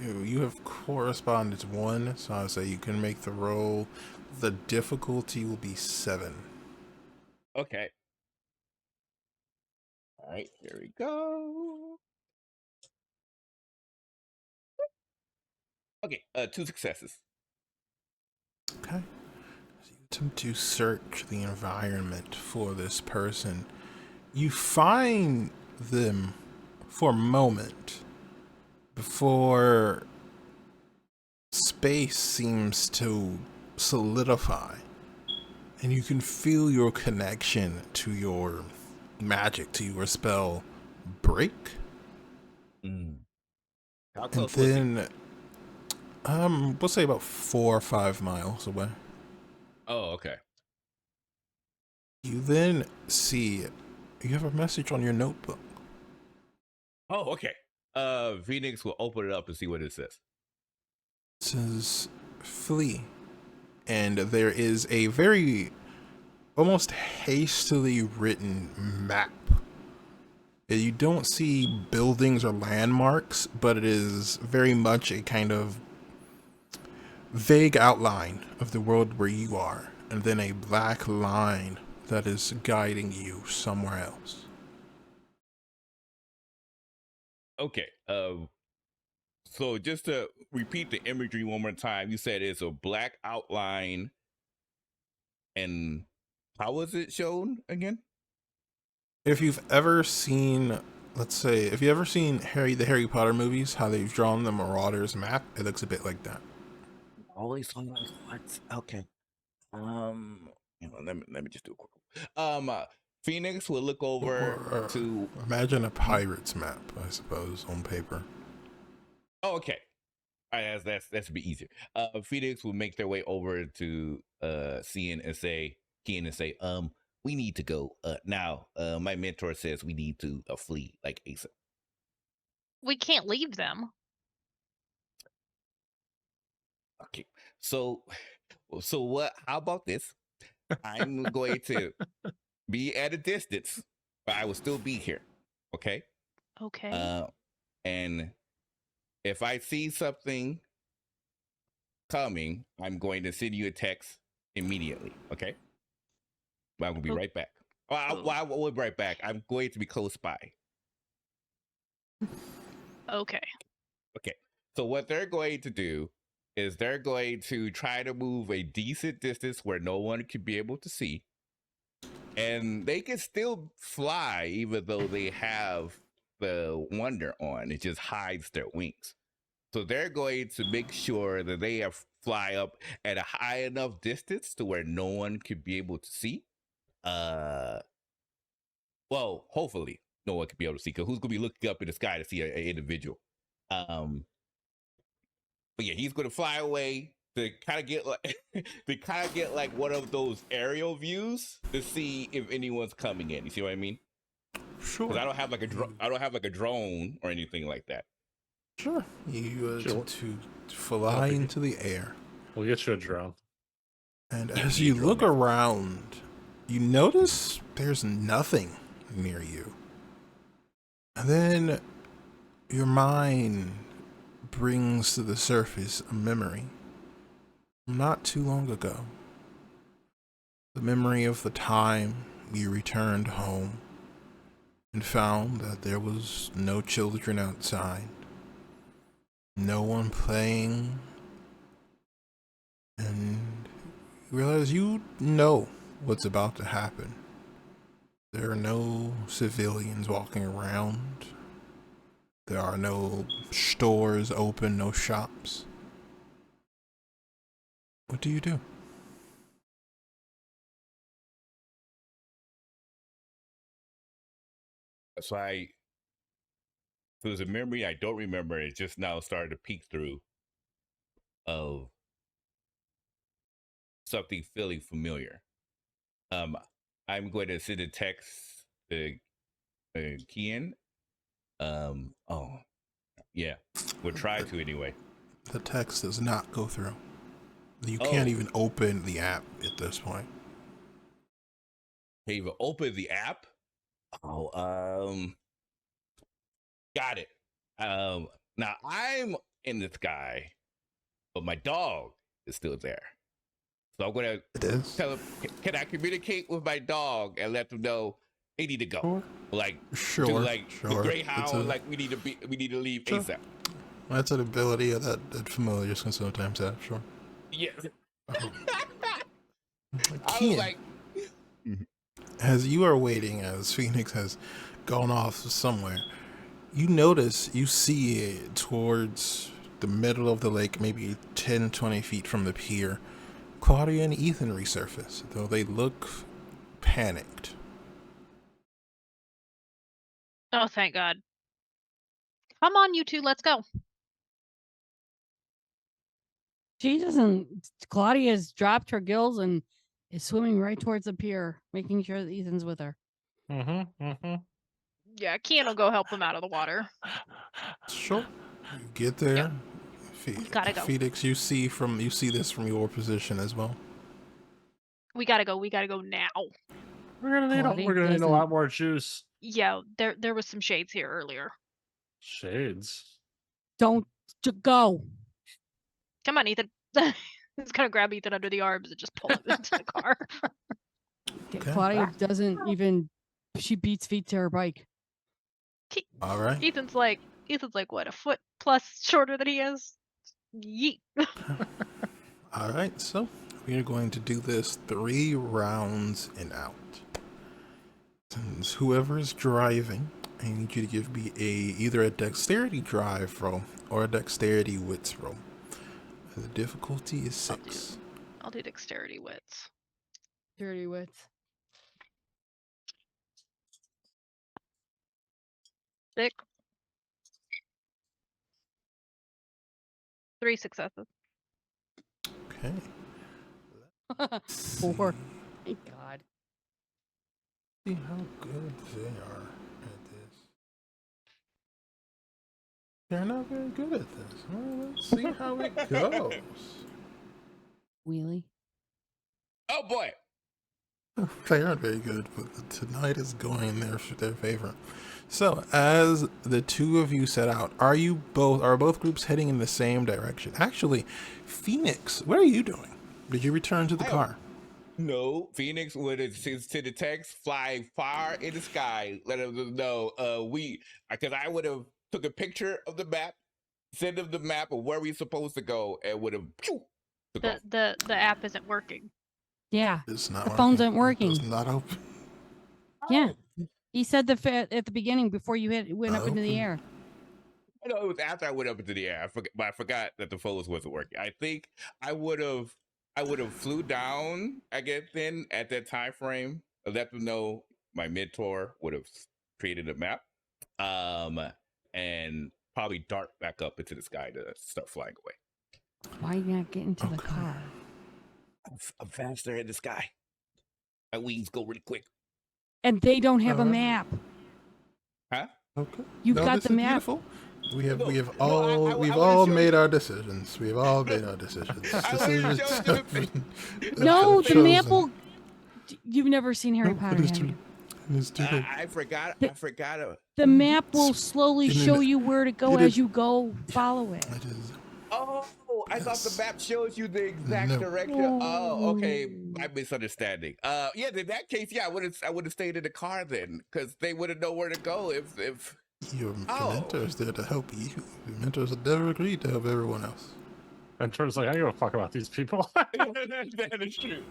you have correspondence 1, so I'll say you can make the roll. The difficulty will be 7. Okay. All right, here we go. Okay, 2 successes. Okay. As you attempt to search the environment for this person, you find them for a moment before space seems to solidify, and you can feel your connection to your magic, to your spell break. How And close was he? then we'll say about 4 or 5 miles away. Oh, okay. You then see you have a message on your notebook. Oh, okay. Phoenix will open it up and see what it says. It says flee, and there is a very almost hastily written map. You don't see buildings or landmarks, but it is very much a kind of vague outline of the world where you are, and then a black line that is guiding you somewhere else. Okay. So just to repeat the imagery one more time, you said it's a black outline, and how was it shown again? If you've ever seen, let's say, if you've ever seen the Harry Potter movies, how they've drawn the Marauders map, it looks a bit like that. Always what? Okay. Let me just do a quick. Phoenix will look over Or, to. imagine a pirate's map, I suppose, on paper. Oh, okay. All right, that's be easier. Phoenix will make their way over to Kian and say, we need to go now. My mentor says we need to flee like ASAP. We can't leave them. Okay, so what? How about this? I'm going to be at a distance, but I will still be here. Okay. Okay. And if I see something coming, I'm going to send you a text immediately. Okay. But I'm gonna be right back. I will be right back. I'm going to be close by. Okay. Okay. So what they're going to do is they're going to try to move a decent distance where no one could be able to see. And they can still fly even though they have the wonder on. It just hides their wings. So they're going to make sure that they fly up at a high enough distance to where no one could be able to see. Well, hopefully no one could be able to see, because who's going to be looking up in the sky to see an individual? But yeah, he's going to fly away to kind of get like one of those aerial views to see if anyone's coming in. You see what I mean? Sure. Because I don't have like a drone or anything like that. Sure. You Sure. to fly into the air. We'll get you a drone. And Yeah, as we need you a drone look next time. around, you notice there's nothing near you. And then your mind brings to the surface a memory not too long ago. The memory of the time you returned home and found that there was no children outside, no one playing, and you realize you know what's about to happen. There are no civilians walking around. There are no stores open, no shops. What do you do? So there's a memory I don't remember. It just now started to peek through of something feeling familiar. I'm going to send a text to Kian. Oh, yeah, we'll try to anyway. The text does not go through. You can't Oh. even open the app at this point. Can't even open the app. Oh, got it. Now I'm in the sky, but my dog is still there. So I'm gonna It is? tell him, can I communicate with my dog and let them know they need to go? Sure. Like, Sure. do like sure. the It's Greyhound, like we need to leave Sure. ASAP. That's an ability that familiars can sometimes have, sure. Yeah. Oh. I was Kian, like, as you are waiting, as Phoenix has gone off somewhere, you see it towards the middle of the lake, maybe 10, 20 feet from the pier. Claudia and Ethan resurface, though they look panicked. Oh, thank God. Come on, you two, let's go. She doesn't. Claudia's dropped her gills and is swimming right towards the pier, making sure that Ethan's with her. Yeah, Kian will go help them out of the water. Sure. You get there. We gotta go. Phoenix, you see this from your position as well. We gotta go now. We're gonna need Claudia a doesn't- lot more juice. Yeah, there was some shades here earlier. Shades. Don't go. Come on, Ethan. He's gonna grab Ethan under the arms and just pull him into the car. Okay. Claudia doesn't even. She beats feet to her bike. All right. Ethan's like what, a foot plus shorter than he is? Yeet. All right. So we are going to do this 3 rounds and out. Since whoever is driving, I need you to give me either a dexterity drive roll or a dexterity wits roll. The difficulty is 6. I'll do dexterity wits. Dirty wits. 6. 3 successes. Okay. 4. Thank God. See how good they are at this. They're not very good at this. Well, let's see how it goes. Wheelie. oh boy. They aren't very good, but tonight is going in their favor. So, as the two of you set out, are both groups heading in the same direction? Actually, Phoenix, what are you doing? Did you return to the car? No, Phoenix would have sent the text, fly far in the sky, let them know because I would have took a picture of the map, send them the map of where we're supposed to go, and would have The app isn't working. Yeah. It's not The working. phones aren't working. It's not open. Yeah. He said at the beginning before you went up into the Okay. air. I know it was after I went up into the air. But I forgot that the photos wasn't working. I think I would have flew down again then at that time frame. Let them know my mentor would have created a map. And probably dart back up into the sky to start flying away. Why not get into the Okay. car? I'm faster in the sky. My wings go really quick. And they don't have a Alright. map. Huh? Okay. You've got this the is map. Beautiful. We have No, we've no, all I we've wanna all show made you- our decisions. We've all made our decisions. I wanna show you the thing. No, the map Chosen. will. You've never seen Harry Nope, Potter, it is have too, you? it is too late. I forgot. The- I forgot. The map will slowly Internet- show you where to go it as is- you go. Follow it. It is. Oh, I thought the Yes. map shows you the exact No. direction. Oh, okay. No. My misunderstanding. Yeah, in that case, yeah, I would have stayed in the car then, because they wouldn't know where to go if Your Oh. mentor is there to help you. Your mentors have never agreed to help everyone else. And Turtle's like, I don't give a fuck about these people. that is true.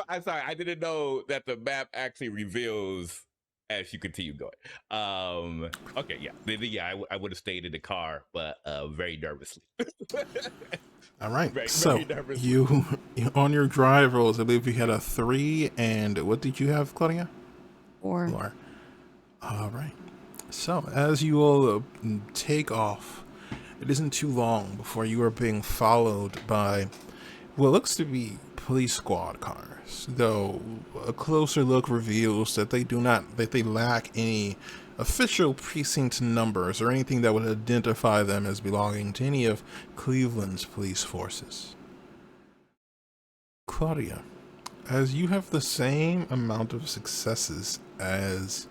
I'm sorry, I didn't know that the map actually reveals as you continue going. Okay, yeah, yeah, I would have stayed in the car, but very nervously. All right. Very, so very nervous. you on your drive rolls, I believe you had a 3, and what did you have, Claudia? Or 4. All right. So as you all take off, it isn't too long before you are being followed by what looks to be police squad cars, though a closer look reveals that they lack any official precinct numbers or anything that would identify them as belonging to any of Cleveland's police forces. Claudia, as you have the same amount of successes as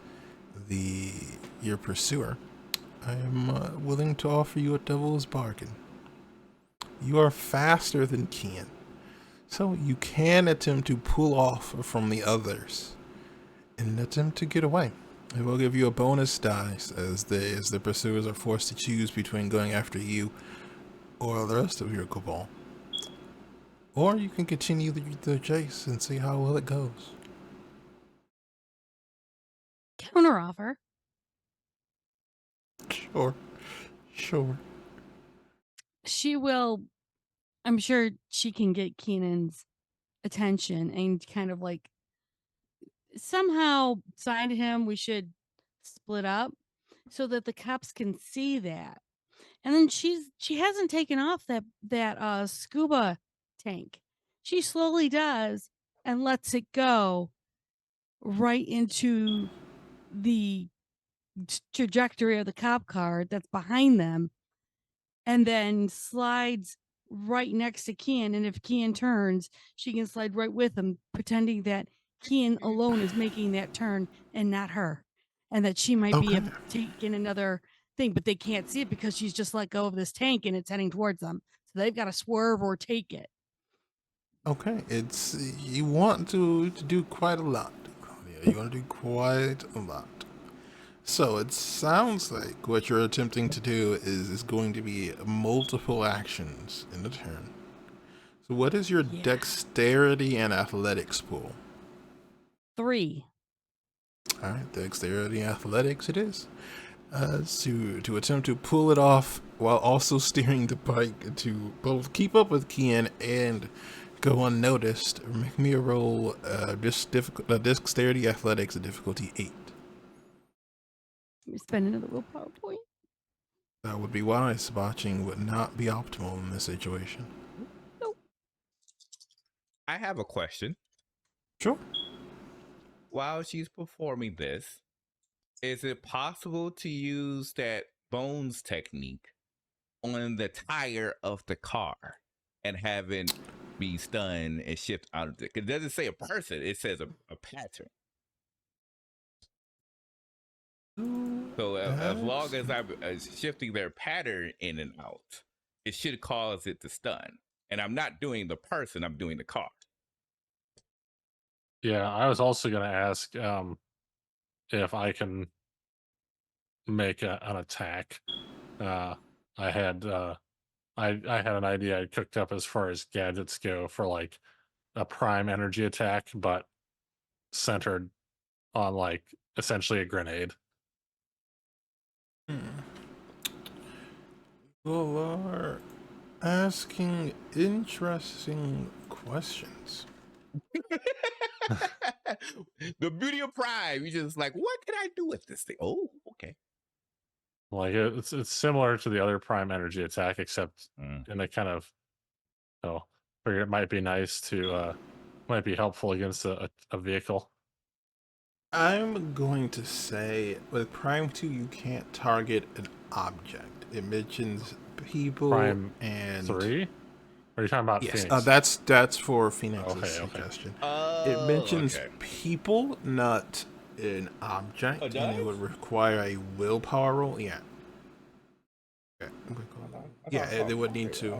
your pursuer, I am willing to offer you a devil's bargain. You are faster than Kian, so you can attempt to pull off from the others and attempt to get away. I will give you a bonus dice as the pursuers are forced to choose between going after you or the rest of your cabal. Or you can continue the chase and see how well it goes. counteroffer. Sure. She will. I'm sure she can get Keenan's attention and kind of like somehow sign to him we should split up so that the cops can see that. And then she hasn't taken off that scuba tank. She slowly does and lets it go right into the trajectory of the cop car that's behind them, and then slides right next to Kian. And if Kian turns, she can slide right with him, pretending that Kian alone is making that turn and not her, and that she might be Okay. taking another thing, but they can't see it because she's just let go of this tank and it's heading towards them. So they've got to swerve or take it. Okay, you want to do quite a lot, Claudia. You want to do quite a lot. So it sounds like what you're attempting to do is going to be multiple actions in a turn. So what is your Yeah. dexterity and athletics pool? 3. All right, dexterity and athletics it is. To attempt to pull it off while also steering the bike to both keep up with Kian and go unnoticed. Make me a roll. Dexterity athletics, a difficulty 8. Spend another willpower point. That would be wise. Botching would not be optimal in this situation. I have a question. Sure. While she's performing this, is it possible to use that bones technique on the tire of the car and have it be stunned and shift out of it? It doesn't say a person, it says a pattern. So as long as I'm shifting their pattern in and out, it should cause it to stun. And I'm not doing the person, I'm doing the car. Yeah, I was also going to ask if I can make an attack. I had I had an idea I cooked up as far as gadgets go for like a prime energy attack, but centered on like essentially a grenade. You are asking interesting questions. The beauty of Prime, you just like, what can I do with this thing? Oh, okay. Like it's similar to the other prime energy attack, except Mm. in a kind of figured it might be nice to might be helpful against a vehicle. I'm going to say with Prime 2, you can't target an object. It mentions people Prime and 3? Or are you talking about yes, Phoenix? that's for Phoenix's Okay. suggestion. Oh, It mentions okay. people, not an object, Oh, it and it does? would require a willpower roll. Yeah. Okay. Yeah, they would need to.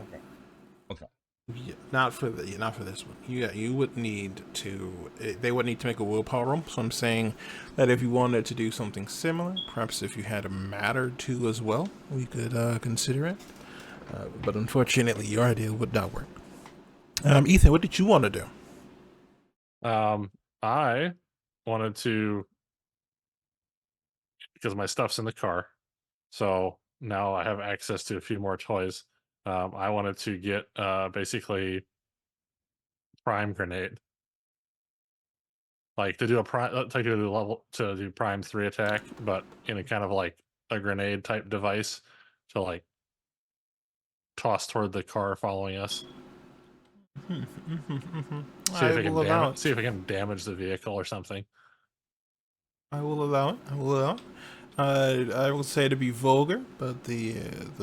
Okay. Yeah, not for this one. You would need to. They would need to make a willpower roll. So I'm saying that if you wanted to do something similar, perhaps if you had a matter too as well, we could consider it. But unfortunately, your idea would not work. Ethan, what did you want to do? I wanted to, because my stuff's in the car, so now I have access to a few more toys. I wanted to get basically prime grenade, like to do a prime, to do level to do prime 3 attack, but in a kind of like a grenade type device to like toss toward the car following us. See if I it can will allow damage. See if it can damage the vehicle or something. I will allow it. I will allow it. I will say to be vulgar, but the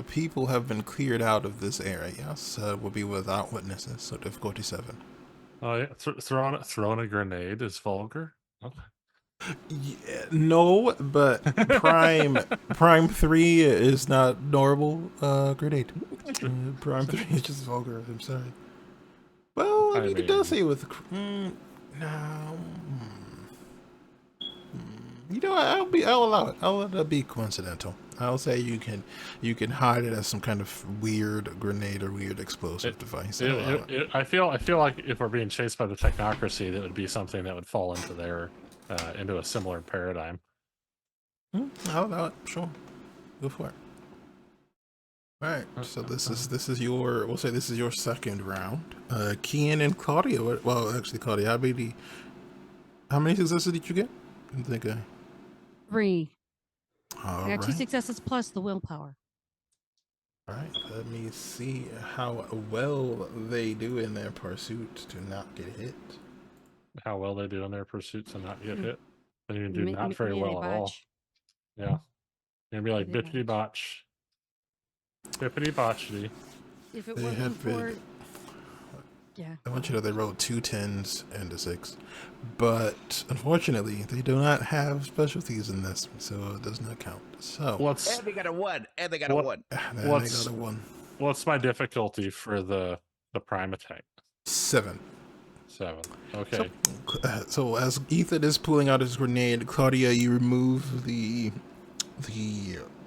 people have been cleared out of this area, so it will be without witnesses. So difficulty 7. Oh yeah, throwing a grenade is vulgar. Okay. Yeah, no, but Prime 3 is not normal grenade. Prime 3 is just vulgar. I'm sorry. Well, I you could still mean- say with no. You know, I'll allow it. I'll let it be coincidental. I'll say you can hide it as some kind of weird grenade or weird explosive device. I'll allow it. I feel like if we're being chased by the technocracy, that would be something that would fall into their into a similar paradigm. I'll allow it. Sure, go for it. All right. So this is your. We'll say this is your second round. Kian and Claudia. Well, actually, Claudia, how many successes did you get? I think 3. All I got 2 right. successes plus the willpower. All right. Let me see how well they do in their pursuit to not get hit. How well they do in their pursuit to not get hit. They do Ma- not ma- very maybe well at all. botch. Yeah, you're gonna be like Maybe bippity botch, bippity botchity. If it They wasn't have for... Yeah. I want you to know they rolled 2 10s and a 6, but unfortunately they do not have specialties in this, so it does not count. So What's And they got a 1. And they got What- a 1. then they what's- got a 1. what's my difficulty for the prime attack? 7. 7. Okay. So as Ethan is pulling out his grenade, Claudia, you remove the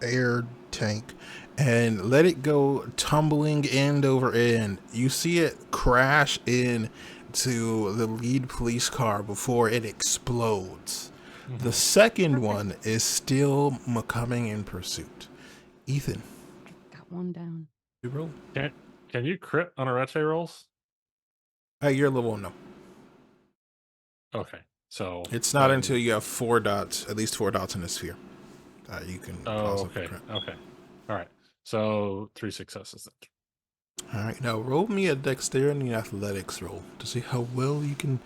air tank and let it go tumbling end over end. You see it crash in to the lead police car before it explodes. The second one is still coming in pursuit. Ethan, Got 1 down. you roll. Can you crit on a rete rolls? You're level 1 now. Okay, so It's not until you have 4 dots, at least 4 dots in the sphere. You can Oh, possibly okay, crit. okay, all right. So 3 successes then. All right, now roll me a dexterity and athletics roll to see how well you can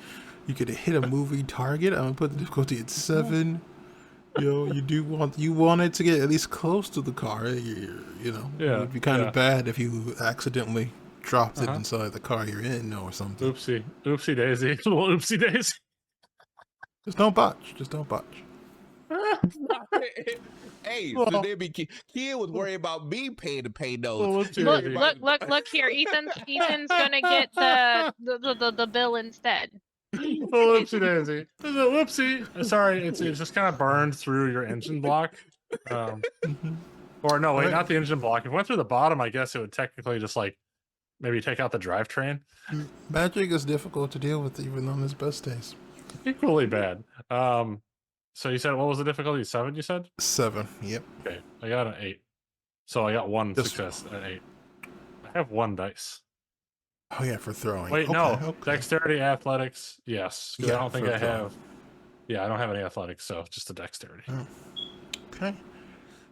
hit a moving target. I'm gonna put the difficulty at 7. You know, you want it to get at least close to the car. You know, it Yeah, would be kind yeah. of bad if you accidentally dropped it Uh-huh. inside the car you're in or something. Oopsie daisy, little oopsie daisy. Just don't botch. Just don't botch. Hey, Well- so they be Kid was worried about me paying to pay those. Little oopsie Look, daisy. look here. Ethan's gonna get the bill instead. Little oopsie daisy. Little whoopsie. Sorry, it's just kind of burned through your engine block. Or no, wait, Alright. not the engine block. If it went through the bottom, I guess it would technically just like maybe take out the drivetrain. Magic is difficult to deal with even on its best days. Equally bad. So you said what was the difficulty? 7, you said? 7. Yep. Okay, I got an 8. So I got 1 Just- success at 8. I have 1 dice. Oh yeah, for throwing. Wait, Okay, no. okay. Dexterity, athletics, yes. 'Cause I Yeah, don't think for I throwing. have. Yeah, I don't have any athletics, so just a dexterity. Okay.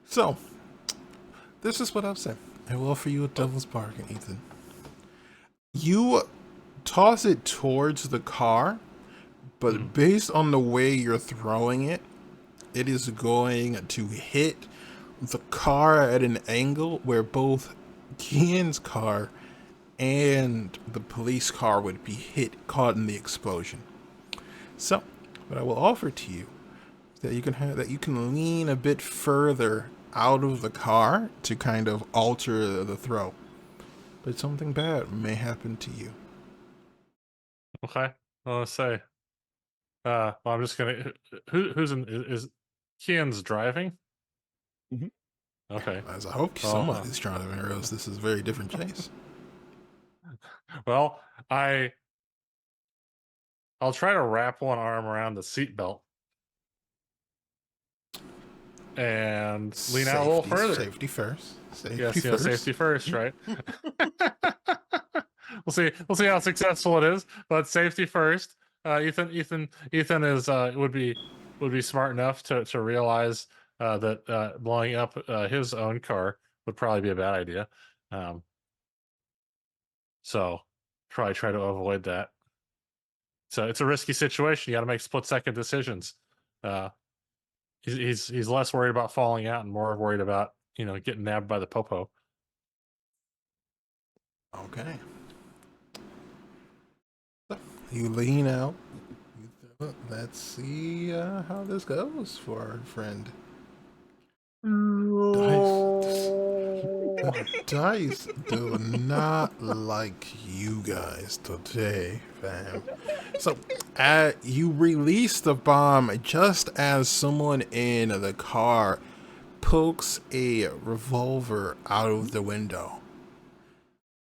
So, this is what I'll say. I will offer you a devil's bargain, Ethan. You toss it towards the car, but based on the way you're throwing it, it is going to hit the car at an angle where both Kian's car and the police car would be caught in the explosion. So, what I will offer to you is that you can lean a bit further out of the car to kind of alter the throw. But something bad may happen to you. Okay. Well, let's say. Well, I'm just gonna. Who's in? Is Kian's driving? Mhm. Okay. As I hope Well, somebody's trying to, or else this is a very different chase. Well, I'll try to wrap one arm around the seatbelt and lean out a little further. Safety first. Safety Yes, first. safety first, right? We'll see how successful it is, but safety first. Ethan is would be smart enough to realize that blowing up his own car would probably be a bad idea. So probably try to avoid that. So it's a risky situation. You got to make split-second decisions. He's less worried about falling out and more worried about getting nabbed by the popo. Okay. So, you lean out. Let's see how this goes for our friend. Dice do not like you guys today, fam. So, you release the bomb just as someone in the car pokes a revolver out of the window.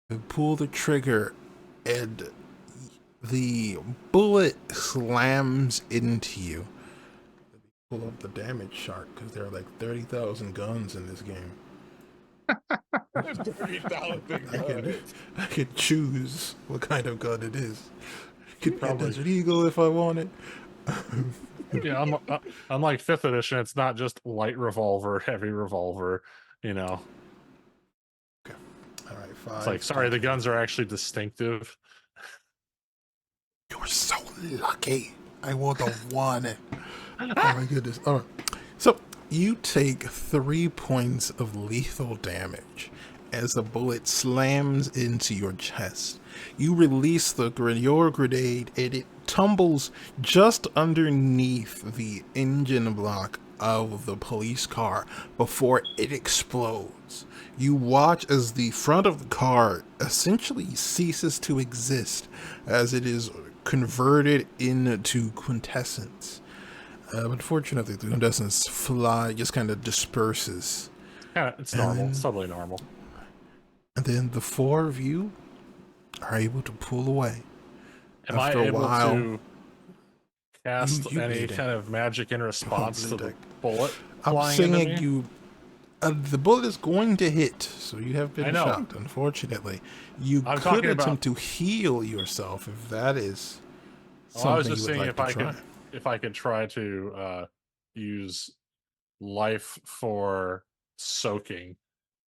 You pull the trigger, and the bullet slams into you. Pull up the damage chart because there are like 30,000 guns in this game. 30,000 I could choose what kind of gun it is. It could be a Probably. Desert Eagle if I wanted. Yeah, unlike 5th edition, it's not just light revolver, heavy revolver. All right, 5. It's like, sorry, the guns are actually distinctive. You're so lucky. I want the one. Oh my goodness. All right. So you take 3 points of lethal damage as the bullet slams into your chest. You release your grenade and it tumbles just underneath the engine block of the police car before it explodes. You watch as the front of the car essentially ceases to exist as it is converted into quintessence. Unfortunately, the quintessence just kind of disperses. Yeah, it's normal. It's totally normal. And then the 4 of you are able to pull away. Am I After a able while, to cast you any made it. kind of magic in response to the bleeding. bullet I'm flying into saying me? you. The bullet is going to hit, so you have I been know. shot. Unfortunately, you I'm could talking attempt to heal yourself if that is something I was just you would seeing like if to I try. could try to use life for soaking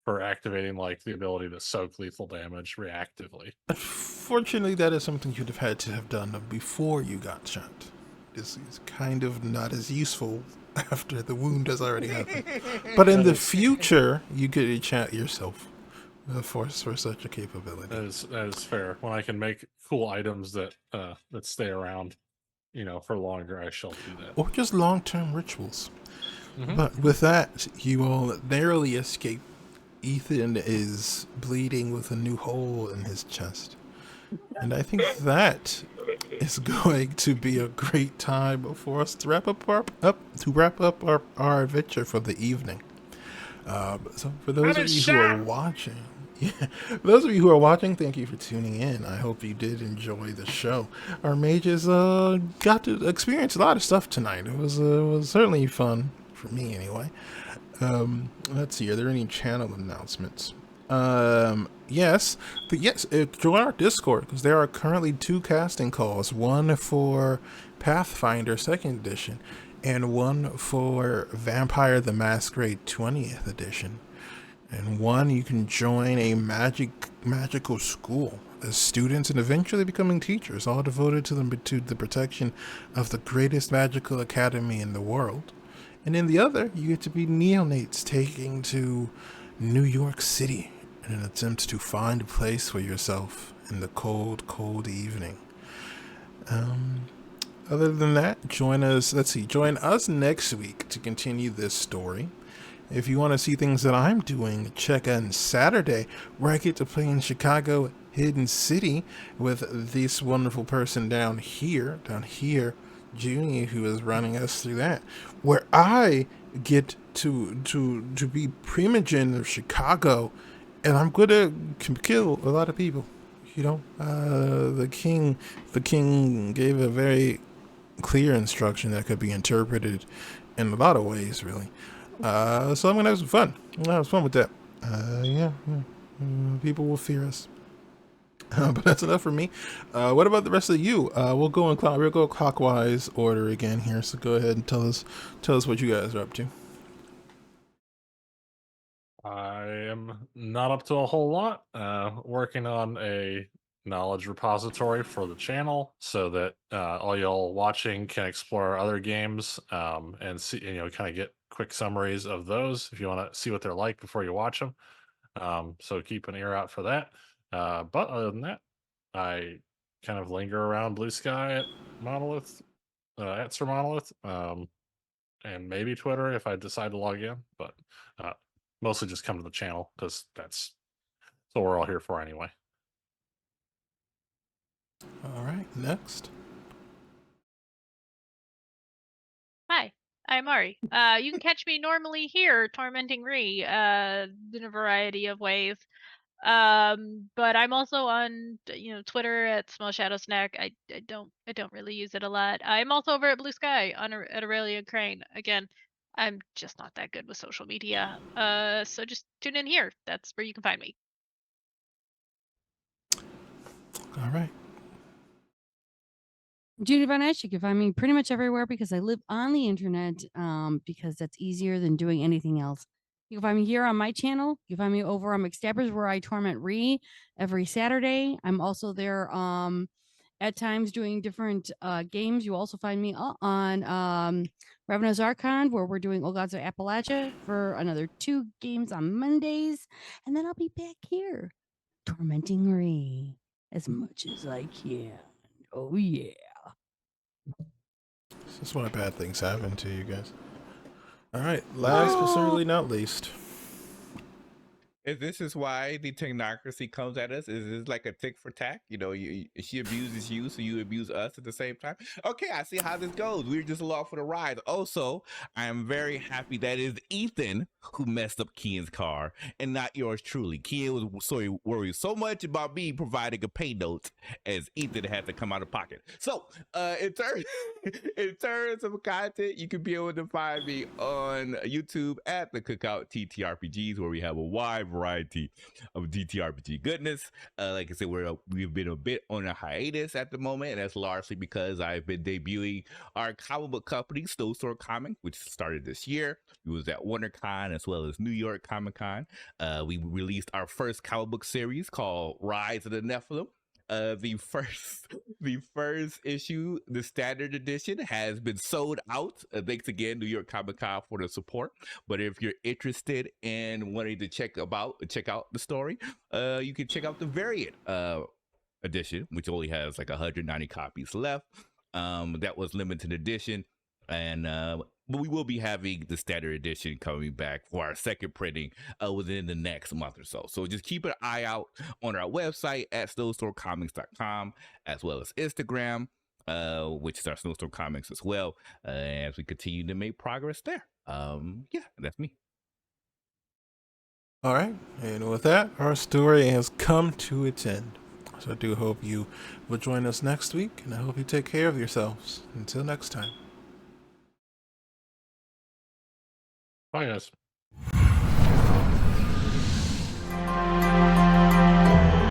for activating like the ability to soak lethal damage reactively. Unfortunately, that is something you'd have had to have done before you got shot. This is kind of not as useful after the wound has already happened. But in the future, you could enchant yourself for such a capability. That is fair. When I can make cool items that stay around, for longer, I shall do that. Or just long-term rituals. Mhm. But with that, you will narrowly escape. Ethan is bleeding with a new hole in his chest. And I think that is going to be a great time for us to wrap up our adventure for the evening. So for those of you who are watching, Yeah, for those of you who are watching, thank you for tuning in. I hope you did enjoy the show. Our mages got to experience a lot of stuff tonight. It was certainly fun for me anyway. Let's see. Are there any channel announcements? Yes, join our Discord because there are currently 2 casting calls. One for Pathfinder Second Edition, and one for Vampire the Masquerade 20th Edition. And one, you can join a magical school as students and eventually becoming teachers, all devoted to the protection of the greatest magical academy in the world. And in the other, you get to be neonates taking to New York City in an attempt to find a place for yourself in the cold, cold evening. Other than that, join us next week to continue this story. If you want to see things that I'm doing, check in Saturday, where I get to play in Chicago Hidden City with this wonderful person down here, Junie, who is running us through that, where I get to be Primogen of Chicago, and I'm gonna kill a lot of people. The king gave a very clear instruction that could be interpreted in a lot of ways, really. So I'm gonna have some fun. I'm gonna have fun with that. People will fear us. But that's enough for me. What about the rest of you? We'll go clockwise order again here. So go ahead and tell us what you guys are up to. I am not up to a whole lot. Working on a knowledge repository for the channel so that all y'all watching can explore other games and see, kind of get quick summaries of those if you want to see what they're like before you watch them. So keep an ear out for that. But other than that, I kind of linger around Blue Sky at Monolith, at Sir Monolith, and maybe Twitter if I decide to log in. But mostly just come to the channel because that's what we're all here for anyway. All right, next. Hi, I'm Ari. You can catch me normally here, tormenting Ree, in a variety of ways. But I'm also on, Twitter at Small Shadow Snack. I don't really use it a lot. I'm also over at Blue Sky at Aurelia Crane. Again, I'm just not that good with social media. So just tune in here. That's where you can find me. All right. Judy Von Esch, you can find me pretty much everywhere because I live on the internet, because that's easier than doing anything else. You can find me here on my channel. You can find me over on McStabbers, where I torment Ree every Saturday. I'm also there at times doing different games. You also find me on Ravenous Archon, where we're doing Old Gods of Appalachia for another 2 games on Mondays. And then I'll be back here tormenting Ree as much as I can. Oh, yeah. This is why bad things happen to you guys. All right, last but certainly not least. This is why the technocracy comes at us. Is it's like a tick for tack. She abuses you, so you abuse us at the same time. Okay, I see how this goes. We're just along for the ride. Also, I am very happy that it is Ethan who messed up Kian's car and not yours truly. Kian was worried so much about me providing a pay note as Ethan had to come out of pocket. So, in terms of content, you can be able to find me on YouTube at the Cookout TTRPGs, where we have a wide variety of TTRPG goodness. Like I said, we've been a bit on a hiatus at the moment, and that's largely because I've been debuting our comic book company, Snowstorm Comics, which started this year. We was at WonderCon as well as New York Comic Con. We released our first comic book series called Rise of the Nephilim. The first issue, the standard edition, has been sold out. Thanks again, New York Comic Con, for the support. But if you're interested in wanting to check out the story, you can check out the variant edition, which only has like 190 copies left. That was limited edition, and but we will be having the standard edition coming back for our second printing within the next month or so. So just keep an eye out on our website at snowstormcomics.com, as well as Instagram, which is our Snowstorm Comics as well, as we continue to make progress there. Yeah, that's me. All right, and with that, our story has come to its end. So I do hope you will join us next week, and I hope you take care of yourselves. Until next time. Bye, guys.